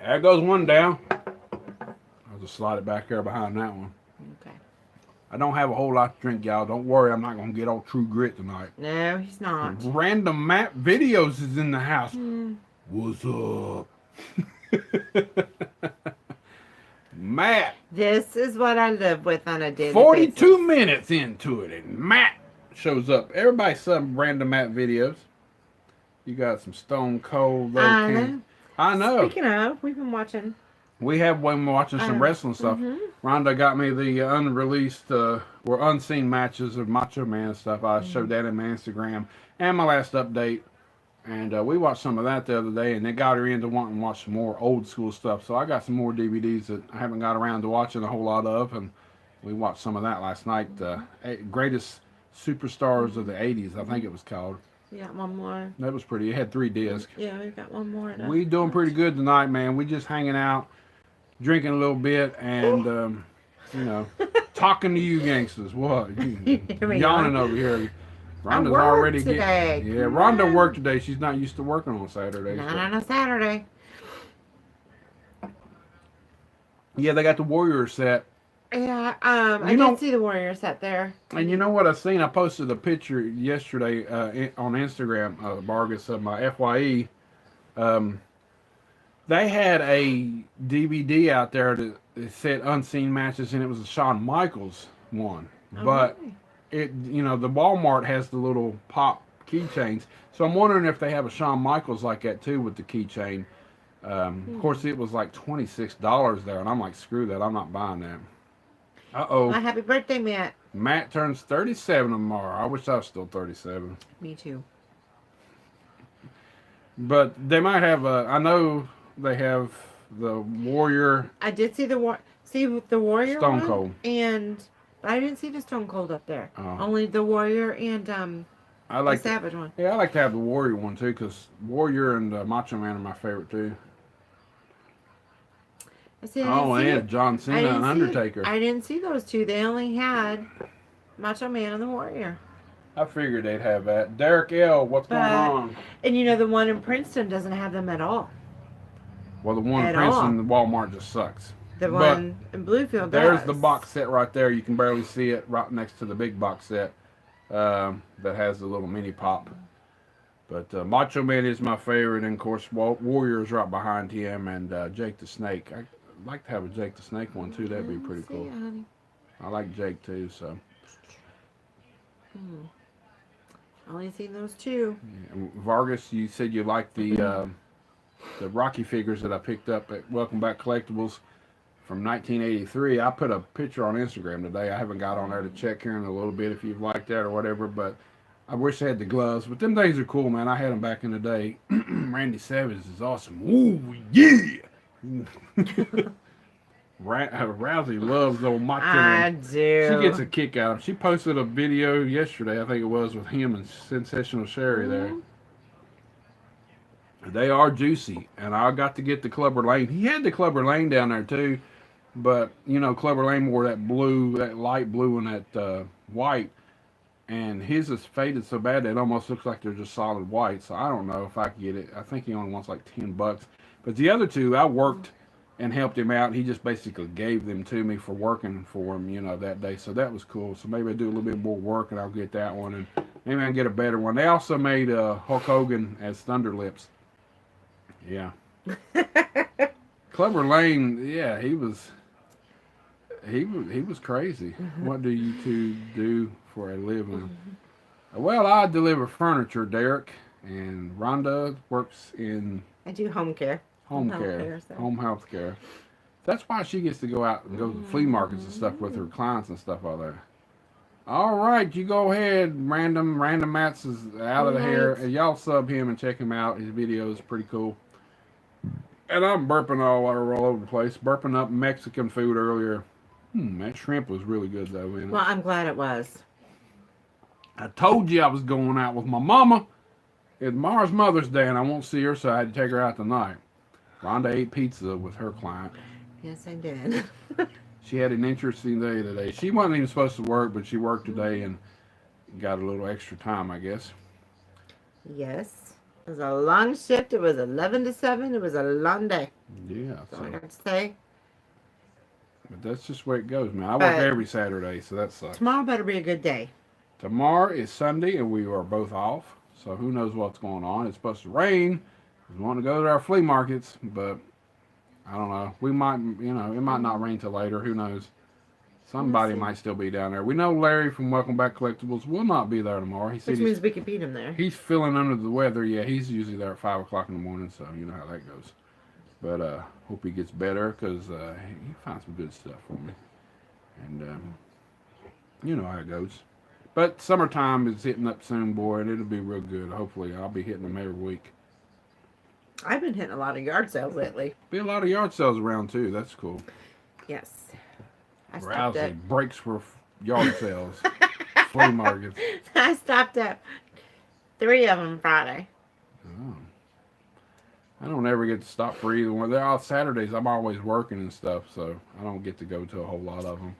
There goes one down. I'll just slide it back there behind that one. Okay. I don't have a whole lot to drink, y'all. Don't worry, I'm not going to get all True Grit tonight. No, he's not. Random Matt Videos is in the house. What's up? Matt. This is what I live with on a daily 42 basis. minutes into it, and Matt shows up. Everybody some Random Matt Videos. You got some Stone Cold. I know. Speaking of, we've been watching. We have been watching some wrestling stuff. Rhonda got me the unreleased or unseen matches of Macho Man stuff. I showed that in my Instagram and my last update. And we watched some of that the other day, and it got her into wanting to watch some more old school stuff. So I got some more DVDs that I haven't got around to watching a whole lot of, and we watched some of that last night. Greatest Superstars of the 80s, I think it was called. We got one more. That was pretty. It had 3 discs. Yeah, we've got one more. We doing pretty good tonight, man. We just hanging out, drinking a little bit, and talking to you gangsters. What? Yawning over here. Rhonda's already today. Yeah, Rhonda worked today. She's not used to working on Saturdays. Not on a Saturday. Yeah, they got the Warrior set. Yeah, I did see the Warrior set there. And you know what I've seen? I posted a picture yesterday on Instagram, Bargus, of my FYE. They had a DVD out there that said Unseen Matches, and it was a Shawn Michaels one. But it, the Walmart has the little pop keychains. So I'm wondering if they have a Shawn Michaels like that too with the keychain. Of course, it was like $26 there, and I'm like, screw that, I'm not buying that. Uh-oh. My happy birthday, Matt. Matt turns 37 tomorrow. I wish I was still 37. Me too. But they might have I know they have the Warrior. I did see the Warrior Stone one, Cold. and I didn't see the Stone Cold up there. Oh. Only the Warrior and I like the Savage one. Yeah, I like to have the Warrior one too, because Warrior and Macho Man are my favorite too. And John Cena and Undertaker. I didn't see those two. They only had Macho Man and the Warrior. I figured they'd have that. Derek L., what's going on? And the one in Princeton doesn't have them at all. Well, the one in Princeton, the Walmart just sucks. The But one in Bluefield there's does. the box set right there. You can barely see it right next to the big box set that has the little mini pop. But Macho Man is my favorite, and of course Warrior's right behind him, and Jake the Snake. I'd like to have a Jake the Snake one too. That'd be pretty cool. Honey. I like Jake too. So Only seen those two. and Vargas, you said you liked the Rocky figures that I picked up at Welcome Back Collectibles from 1983. I put a picture on Instagram today. I haven't got on there to check here in a little bit if you've liked that or whatever, but I wish I had the gloves. But them days are cool, man. I had them back in the day. Randy Savage is awesome. Ooh, yeah! Rousey loves old Macho I Man. do. She gets a kick out of him. She posted a video yesterday, I think it was, with him and Sensational Sherry there. They are juicy, and I got to get the Clubber Lane. He had the Clubber Lane down there too, but you know Clubber Lane wore that blue, that light blue, and that white, and his is faded so bad that it almost looks like they're just solid white. So I don't know if I can get it. I think he only wants like $10, but the other two I worked and helped him out. He just basically gave them to me for working for him, you know, that day. So that was cool. So maybe I do a little bit more work and I'll get that one, and maybe I can get a better one. They also made Hulk Hogan as Thunder Lips. Yeah. Clubber Lane, yeah, he was crazy. What do you two do for a living? Well, I deliver furniture, Derek, and Rhonda works in I do home care. home care, so. home health care. That's why she gets to go out and go to flea markets and stuff with her clients and stuff out there. All right, you go ahead. Random Mats is out of the hair. And y'all sub him and check him out. His video is pretty cool. And I'm burping all over the place. Burping up Mexican food earlier. That shrimp was really good though, man. Well, I'm glad it was. I told you I was going out with my mama. It's Mars Mother's Day and I won't see her, so I had to take her out tonight. Rhonda ate pizza with her client. Yes, I did. She had an interesting day today. She wasn't even supposed to work, but she worked today and got a little extra time, I guess. Yes. It was a long shift. It was 11 to 7. It was a long day. Yeah. That's all I got to say. But that's just where it goes, man. I work every Saturday, so that sucks. Tomorrow better be a good day. Tomorrow is Sunday, and we are both off. So who knows what's going on. It's supposed to rain. We want to go to our flea markets, but I don't know. We might, you know, it might not rain till later. Who knows? Somebody might still be down there. We know Larry from Welcome Back Collectibles will not be there tomorrow. He said Which means we can beat him there. he's feeling under the weather. Yeah, he's usually there at 5 o'clock in the morning, so you know how that goes. But hope he gets better because he finds some good stuff for me. And you know how it goes. But summertime is hitting up soon, boy, and it'll be real good. Hopefully, I'll be hitting them every week. I've been hitting a lot of yard sales lately. Be a lot of yard sales around too. That's cool. Yes. I stopped Rousey at breaks for yard sales, flea markets. I stopped at 3 of them Friday. Oh. I don't ever get to stop for either one. They're all Saturdays. I'm always working and stuff, so I don't get to go to a whole lot of them.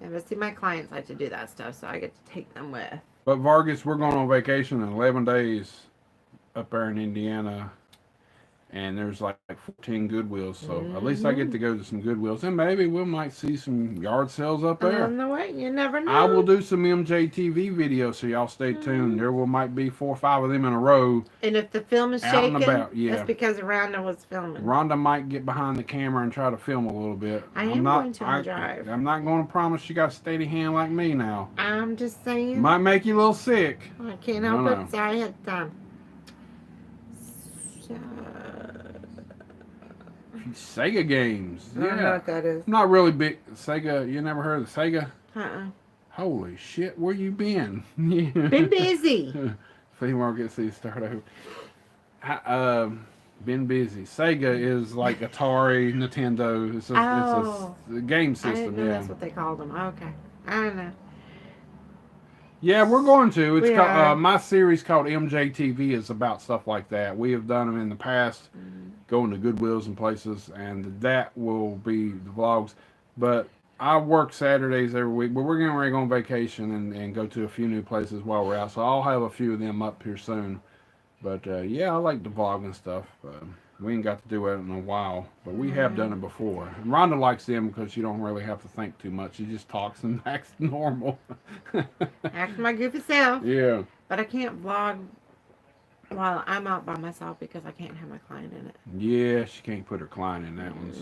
Yeah, but see, my clients like to do that stuff, so I get to take them with. But Vargas, we're going on vacation in 11 days up there in Indiana. And there's like 14 Goodwills, so at least I get to go to some Goodwills. And maybe we might see some yard sales up there. On the way, you never know. I will do some MJTV videos, so y'all stay tuned. There might be 4 or 5 of them in a row. And if the film is Out and shaking, about, yeah. that's because Rhonda was filming. Rhonda might get behind the camera and try to film a little bit. I'm going to drive. I'm not going to promise you got a steady hand like me now. I'm just saying. Might make you a little sick. I can't help No. it. Sorry, I had time. Sega games. I don't know Yeah. what that is. I'm not really big. Sega, you never heard of Sega? Uh-uh. Holy shit, where you been? Been busy. Flea market, see, start over. Been busy. Sega is like Atari, Nintendo. It's a game I system, didn't know yeah. that's what they called them. Okay. I don't know. Yeah, we're going to. It's We called, are. my series called MJTV is about stuff like that. We have done them in the past, going to Goodwills and places, and that will be the vlogs. But I work Saturdays every week, but we're getting ready to go on vacation and go to a few new places while we're out. So I'll have a few of them up here soon. But yeah, I like the vlog and stuff. We ain't got to do it in a while, but we have done it before. And Rhonda likes them because you don't really have to think too much. She just talks and acts normal. Act my goofy self. Yeah. But I can't vlog while I'm out by myself because I can't have my client in it. Yeah, she can't put her client in that one,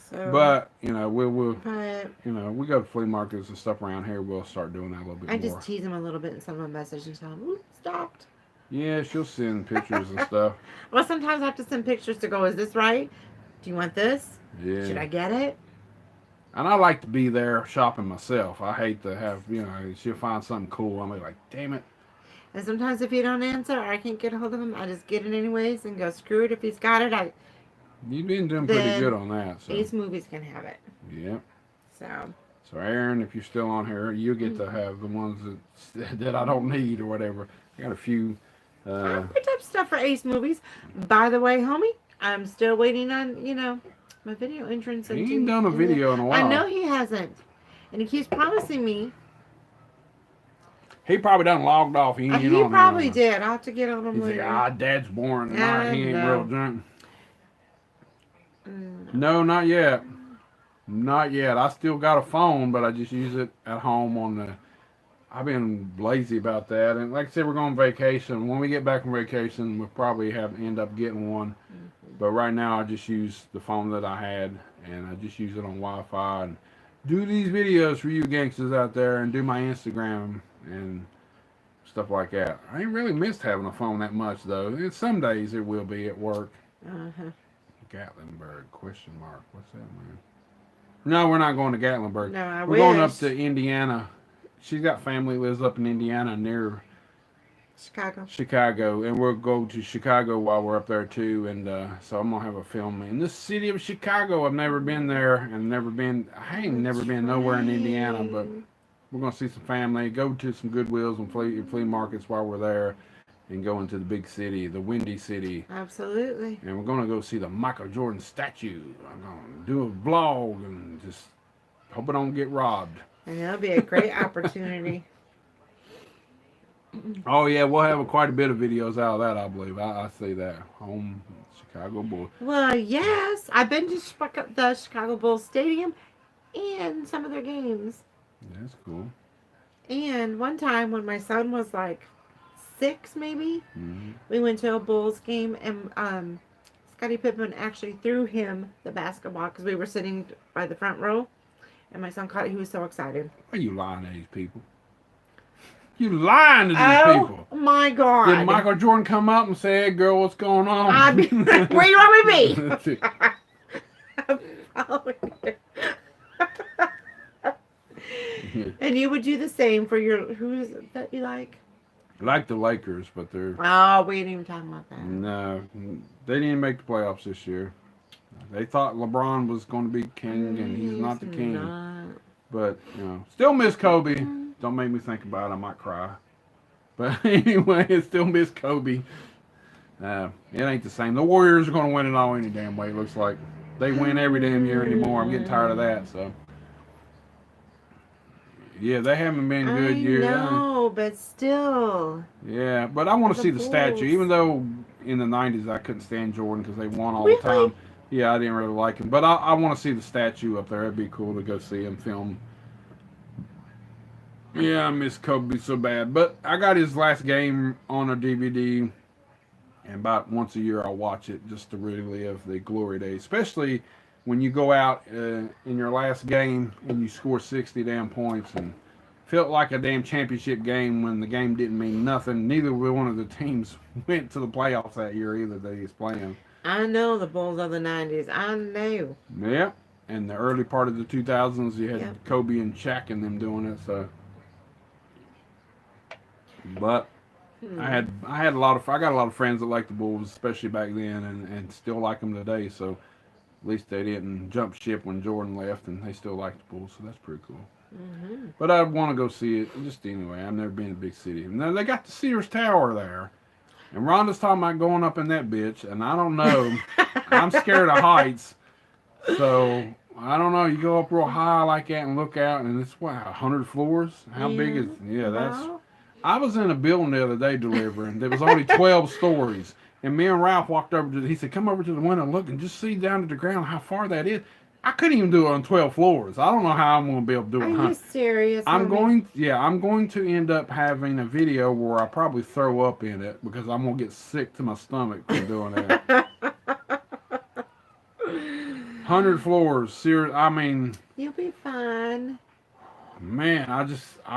So, But you know, we'll but you know, we go to flea markets and stuff around here. We'll start doing that a little bit I more. just tease him a little bit and send him a message and tell him, "Ooh, stopped." Yeah, she'll send pictures and stuff. Well, sometimes I have to send pictures to go, "Is this right? Do you want this? Yeah. Should I get it?" And I like to be there shopping myself. I hate to have, you know, she'll find something cool. I'm like, damn it. And sometimes if you don't answer or I can't get a hold of him, I just get it anyways and go, screw it. If he's got it, You've been doing pretty Then good on that. So. Ace Movies can have it. Yeah. So. So, Aaron, if you're still on here, you get to have the ones that I don't need or whatever. I got a few. I picked up stuff for Ace Movies. By the way, homie, I'm still waiting on, my video entrance. He ain't done a video in a while. I know he hasn't. And he keeps promising me. He probably done logged off. He probably did. I'll have to get on him He's later. like, Dad's boring tonight. He ain't No. real drunk. No, not yet. Not yet. I still got a phone, but I just use it at home on the... I've been lazy about that. And like I said, we're going on vacation. When we get back from vacation, we'll probably end up getting one. But right now, I just use the phone that I had, and I just use it on Wi-Fi and do these videos for you gangsters out there and do my Instagram and stuff like that. I ain't really missed having a phone that much, though. And some days it will be at work. Gatlinburg, question mark. What's that, man? No, we're not going to Gatlinburg. No, we're going up to Indiana. She's got family lives up in Indiana near Chicago, and we'll go to Chicago while we're up there too. And so I'm gonna have a film in the city of Chicago. I've never been there, and I ain't never been nowhere in Indiana, but we're gonna see some family, go to some Goodwills and flea markets while we're there, and go into the big city, the Windy City. Absolutely. And we're gonna go see the Michael Jordan statue. I'm gonna do a vlog and just hope I don't get robbed. And that'll be a great opportunity. Oh yeah, we'll have quite a bit of videos out of that, I believe. I see that. Home Chicago Bulls. Well, yes. I've been to the Chicago Bulls Stadium and some of their games. That's cool. And one time when my son was like 6 maybe, we went to a Bulls game and Scottie Pippen actually threw him the basketball because we were sitting by the front row. And my son caught it. He was so excited. Why are you lying to these people? You lying to these people. Oh my God. Did Michael Jordan come up and say, "Hey girl, what's going on?" Where you want me to be? And you would do the same for who is it that you like? I like the Lakers, but they're... Oh, we didn't even talk about that. No, they didn't make the playoffs this year. They thought LeBron was going to be king, and he's not the king. But, still miss Kobe. Don't make me think about it. I might cry. But anyway, still miss Kobe. It ain't the same. The Warriors are going to win it all any damn way, it looks like. They win every damn year anymore. I'm getting tired of that, so. Yeah, they haven't been good years. No, but still. Yeah, but I want to see the statue. Even though in the 90s I couldn't stand Jordan because they won all the time. Yeah, I didn't really like him. But I want to see the statue up there. It'd be cool to go see him film. Yeah, I miss Kobe so bad. But I got his last game on a DVD. And about once a year I'll watch it just to relive the glory days. Especially when you go out in your last game and you score 60 damn points. And felt like a damn championship game when the game didn't mean nothing. Neither one of the teams went to the playoffs that year either that he's playing. I know the Bulls of the 90s. I know. Yeah. And the early part of the 2000s, you had Kobe and Shaq and them doing it. So, but I got a lot of friends that liked the Bulls, especially back then, and still like them today. So at least they didn't jump ship when Jordan left, and they still like the Bulls. So that's pretty cool. But I want to go see it just anyway. I've never been in a big city. Now they got the Sears Tower there. And Rhonda's talking about going up in that bitch, and I don't know. I'm scared of heights. So, I don't know. You go up real high like that and look out, and it's, 100 floors? How big is... Yeah, that's... I was in a building the other day delivering. There was only 12 stories. And me and Ralph walked over to. He said, "Come over to the window and look and just see down to the ground how far that is." I couldn't even do it on 12 floors. I don't know how I'm going to be able to do it. Are you serious? I'm going to end up having a video where I probably throw up in it because I'm going to get sick to my stomach from doing that. 100 floors, serious. I mean, you'll be fine. Man, I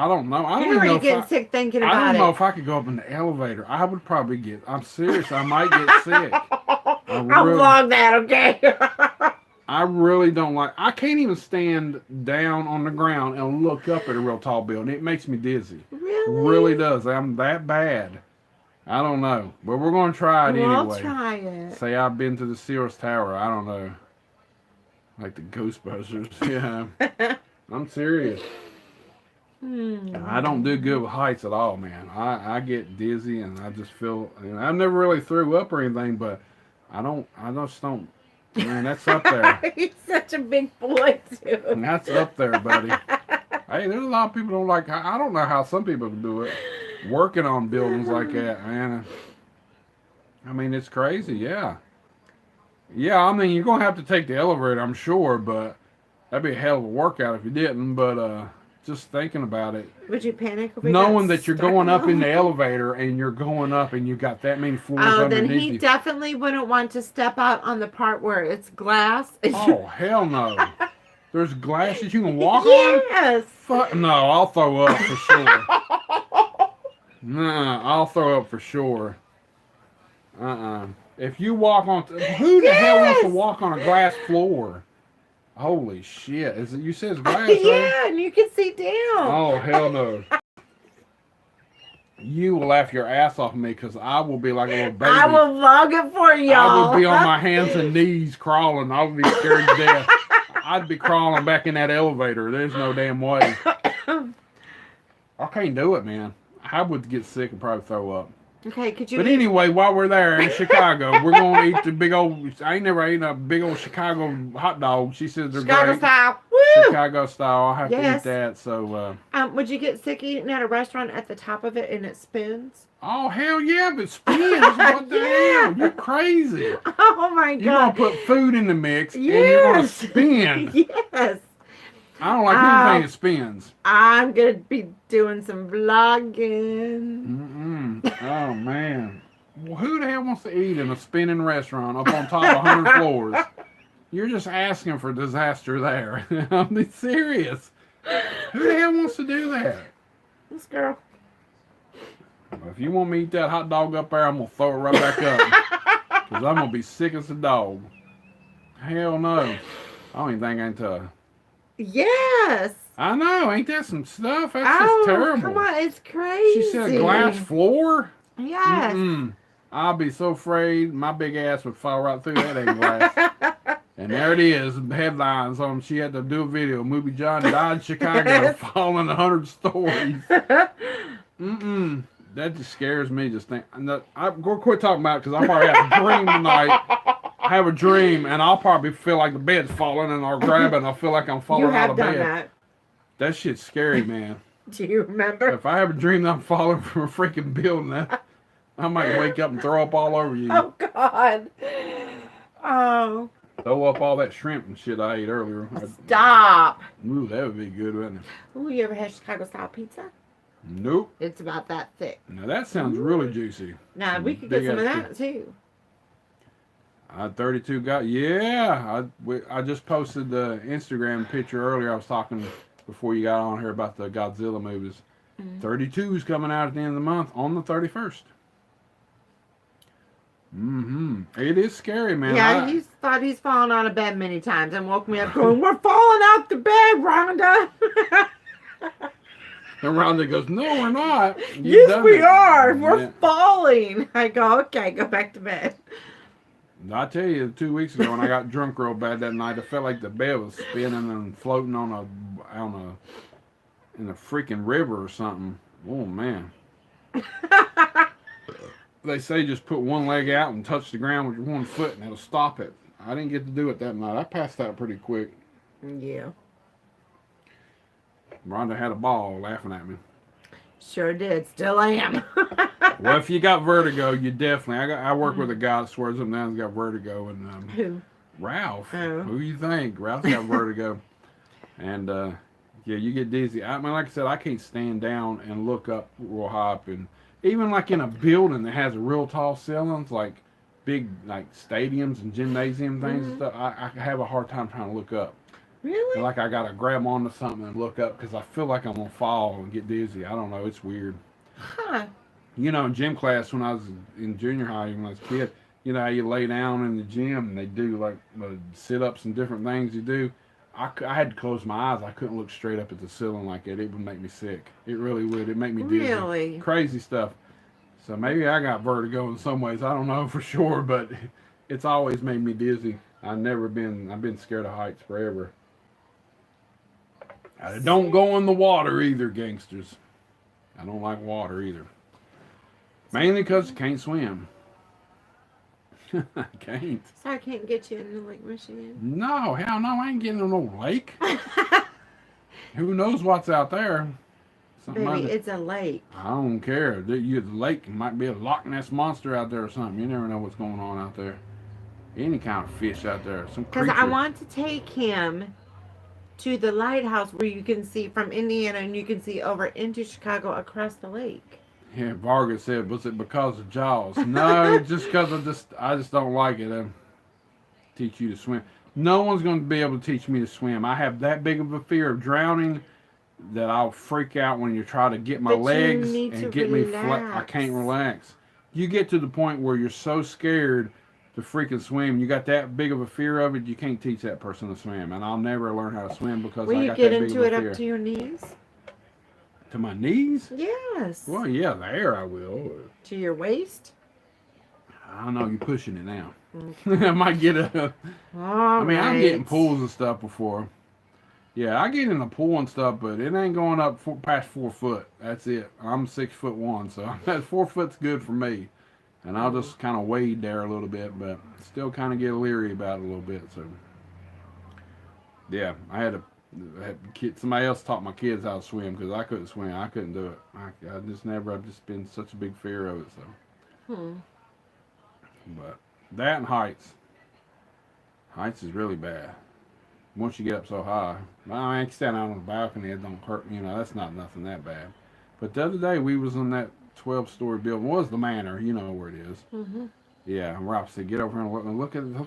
don't know. I don't You're even know already if getting sick thinking about it. I don't know if I could go up in the elevator. I would probably get. I'm serious. I might get sick. I'll vlog that, okay? I really don't like. I can't even stand down on the ground and look up at a real tall building. It makes me dizzy. Really? Really does. I'm that bad. I don't know, but we're gonna try it anyway. I'll try it. Say I've been to the Sears Tower. I don't know. Like the Ghostbusters. Yeah. I'm serious. I don't do good with heights at all, man. I get dizzy and I just feel. I never really threw up or anything, but I just don't. Man, that's up there. He's such a big boy too. That's up there, buddy. Hey, there's a lot of people don't like. I don't know how some people can do it. Working on buildings like that, man. I mean, it's crazy. Yeah. Yeah, I mean, you're gonna have to take the elevator, I'm sure, but that'd be a hell of a workout if you didn't. But just thinking about it. Would you panic? Knowing that you're going up in the elevator and you're going up and you got that many floors underneath then he definitely wouldn't want to step out on the part where it's glass. Oh, hell no. There's glasses you can walk on? Yes. No, I'll throw up for sure. Nah, I'll throw up for sure. If you walk on... Who the hell wants to walk on a glass floor? Holy shit. You said it's glass, yeah, and you can see down. Oh, hell no. You will laugh your ass off me because I will be like a little baby. I will vlog it for y'all. I will be on my hands and knees crawling. I would be scared to death. I'd be crawling back in that elevator. There's no damn way. I can't do it, man. I would get sick and probably throw up. Okay, could you... But anyway, while we're there in Chicago, we're going to eat the big old... I ain't never eaten a big old Chicago hot dog. She says they're Chicago great. Style. Woo! Chicago style. I'll have to eat that. So, would you get sick eating at a restaurant at the top of it and it spins? Oh, hell yeah, if it spins. What the hell? You're crazy. Oh, my God. You're going to put food in the mix and you're going to spin. Yes. I don't like anything that spins. I'm going to be doing some vlogging. Oh, man. Well, who the hell wants to eat in a spinning restaurant up on top of 100 floors? You're just asking for disaster there. I'm serious. Who the hell wants to do that? This girl. If you want me to eat that hot dog up there, I'm going to throw it right back up. Because I'm going to be sick as a dog. Hell no. I don't even think I can tell. Yes. I know. Ain't that some stuff? That's just terrible. Come on. It's crazy. She said glass floor? Yes. I'll be so afraid my big ass would fall right through that ain't glass. And there it is, headlines on. She had to do a video. Movie John died in Chicago, falling 100 stories. That just scares me. Just think. I'm going to quit talking about it because I'll probably have a dream tonight. Have a dream, and I'll probably feel like the bed's falling, and I'll grab it, and I'll feel like I'm falling out of bed. You have done that. That shit's scary, man. Do you remember? If I have a dream that I'm falling from a freaking building, I might wake up and throw up all over you. Oh, God. Oh. Throw up all that shrimp and shit I ate earlier. Stop. Ooh, that would be good, wouldn't it? Ooh, you ever had Chicago-style pizza? Nope. It's about that thick. Now, that sounds really juicy. Now, we could get some of that, too. 32 got... Yeah. I just posted the Instagram picture earlier. I was talking before you got on here about the Godzilla movies. 32 is coming out at the end of the month on the 31st. It is scary, man. Yeah, he's thought he's fallen out of bed many times and woke me up going, "We're falling out the bed, Rhonda." And Rhonda goes, "No, we're not." Yes, we are. We're falling. I go, "Okay, go back to bed." I tell you, 2 weeks ago when I got drunk real bad that night, I felt like the bed was spinning and floating in a freaking river or something. Oh man. They say just put one leg out and touch the ground with your one foot and it'll stop it. I didn't get to do it that night. I passed out pretty quick. Yeah. Rhonda had a ball laughing at me. Sure did. Still am. Well, if you got vertigo, you definitely. I work with a guy that swears up and down he's got vertigo, and Who? Ralph. Oh. Who you think? Ralph's got vertigo, and yeah, you get dizzy. I mean, like I said, I can't stand down and look up real high up, and even like in a building that has a real tall ceilings, like big like stadiums and gymnasium things and stuff. I have a hard time trying to look up. Really? And like I gotta grab onto something and look up because I feel like I'm gonna fall and get dizzy. I don't know. It's weird. Huh. You know, in gym class when I was in junior high, when I was a kid, you know how you lay down in the gym and they do like sit-ups and different things you do. I had to close my eyes. I couldn't look straight up at the ceiling like that. It would make me sick. It really would. It'd make me dizzy. Really? Crazy stuff. So maybe I got vertigo in some ways. I don't know for sure, but it's always made me dizzy. I've been scared of heights forever. I don't go in the water either, gangsters. I don't like water either. Mainly because I can't swim. I can't. So I can't get you into Lake Michigan. No, hell no, I ain't getting in no lake. Who knows what's out there? Baby, it's a lake. I don't care. The lake might be a Loch Ness monster out there or something. You never know what's going on out there. Any kind of fish out there. Some creature. Because I want to take him to the lighthouse where you can see from Indiana and you can see over into Chicago across the lake. Yeah, Vargas said, was it because of Jaws? No, just because I just don't like it. Teach you to swim. No one's going to be able to teach me to swim. I have that big of a fear of drowning that I'll freak out when you try to get my legs and get me flat. I can't relax. You get to the point where you're so scared to freaking swim. You got that big of a fear of it, you can't teach that person to swim. And I'll never learn how to swim because Will I you got get that big into of a it fear. up to your knees? To my knees? Yes. Well, yeah, there I will. To your waist? I don't know. You're pushing it now. I might get a. I'm getting pools and stuff before. Yeah, I get in the pool and stuff, but it ain't going up past 4 foot. That's it. I'm 6'1", so that 4 foot's good for me. And I'll just kind of wade there a little bit, but still kind of get leery about it a little bit. So, yeah, I had somebody else taught my kids how to swim because I couldn't swim. I couldn't do it. I've just been such a big fear of it. So, but that and heights. Heights is really bad. Once you get up so high, I can stand out on the balcony. It don't hurt. You know, that's not nothing that bad. But the other day we was in that 12-story building. Was the Manor? You know where it is. Mm-hmm. Yeah, and Rob said, "Get over here and look at the."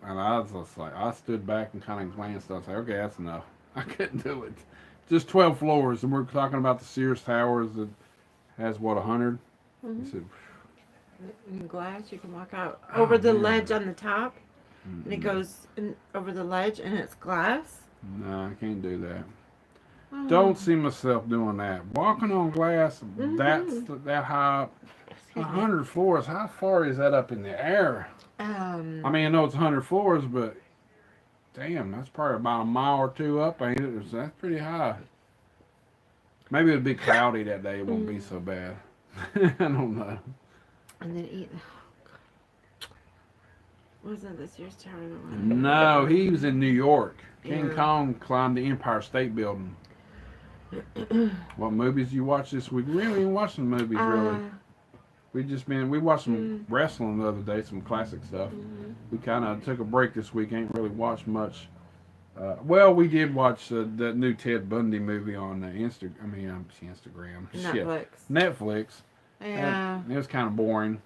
And I was just like, I stood back and kind of glanced. I was like, "Okay, that's enough." I couldn't do it. Just 12 floors, and we're talking about the Sears Towers that has what 100. He said, in glass, you can walk out over the ledge on the top, and it goes over the ledge, and it's glass. No, I can't do that. Don't see myself doing that. Walking on glass, that's that high up. 100 floors. How far is that up in the air? I mean, I know it's 100 floors, but damn, that's probably about a mile or two up, ain't it? That's pretty high. Maybe it'd be cloudy that day. It won't be so bad. I don't know. And then eat. Wasn't this year's tower? No, he was in New York. King Kong climbed the Empire State Building. What movies you watch this week? We haven't even watched some movies really. We watched some wrestling the other day, some classic stuff. We kind of took a break this week. Ain't really watched much. Well, we did watch that new Ted Bundy movie on Instagram. Netflix. Yeah. It was kind of boring.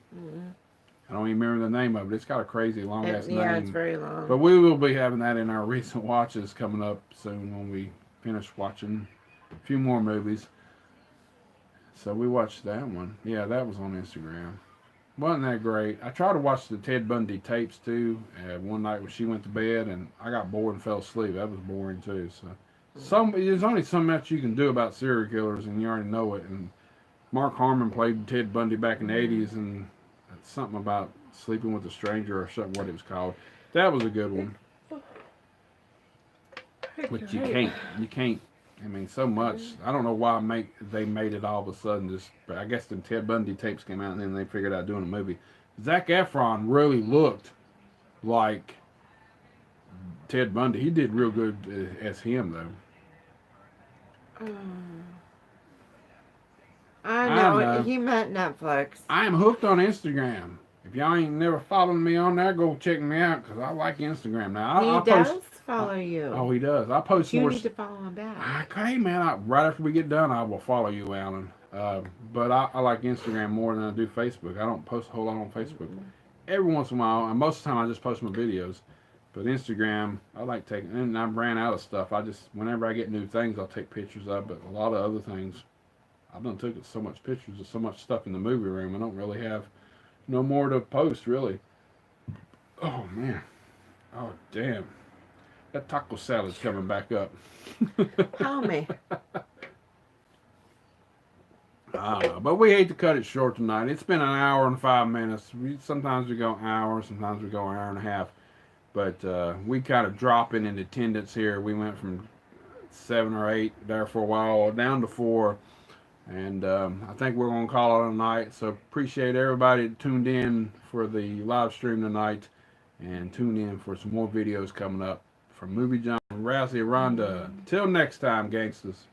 I don't even remember the name of it. It's got a crazy long ass name. Yeah, it's very long. But we will be having that in our recent watches coming up soon when we finish watching a few more movies. So we watched that one. Yeah, that was on Instagram. Wasn't that great? I tried to watch the Ted Bundy tapes too. One night when she went to bed, and I got bored and fell asleep. That was boring too. So there's only so much you can do about serial killers, and you already know it. And Mark Harmon played Ted Bundy back in the '80s, and something about sleeping with a stranger or something. What it was called. That was a good one. But you can't. I mean, so much. I don't know why they made it all of a sudden. But I guess the Ted Bundy tapes came out, and then they figured out doing a movie. Zac Efron really looked like Ted Bundy. He did real good as him, though. I I know. know. He meant Netflix. I am hooked on Instagram. If y'all ain't never followed me on there, go check me out because I like Instagram. Now He I'll does post. follow you. Oh, he does. I post You more. need to follow him back. Okay, man. Right after we get done, I will follow you, Alan. But I like Instagram more than I do Facebook. I don't post a whole lot on Facebook. Every once in a while, and most of the time, I just post my videos. But Instagram, I like taking. And I ran out of stuff. I just whenever I get new things, I'll take pictures of. But a lot of other things, I've done took so much pictures of so much stuff in the movie room. I don't really have no more to post really. Oh man. Oh damn. That taco salad's coming back up. Homie. I don't know, but we hate to cut it short tonight. It's been an hour and 5 minutes. Sometimes we go an hour, sometimes we go an hour and a half. But we kind of dropping in attendance here. We went from 7 or 8 there for a while down to 4. And I think we're going to call it a night. So appreciate everybody that tuned in for the live stream tonight. And tune in for some more videos coming up from Movie John, Rousey, Rhonda. Till next time, gangsters.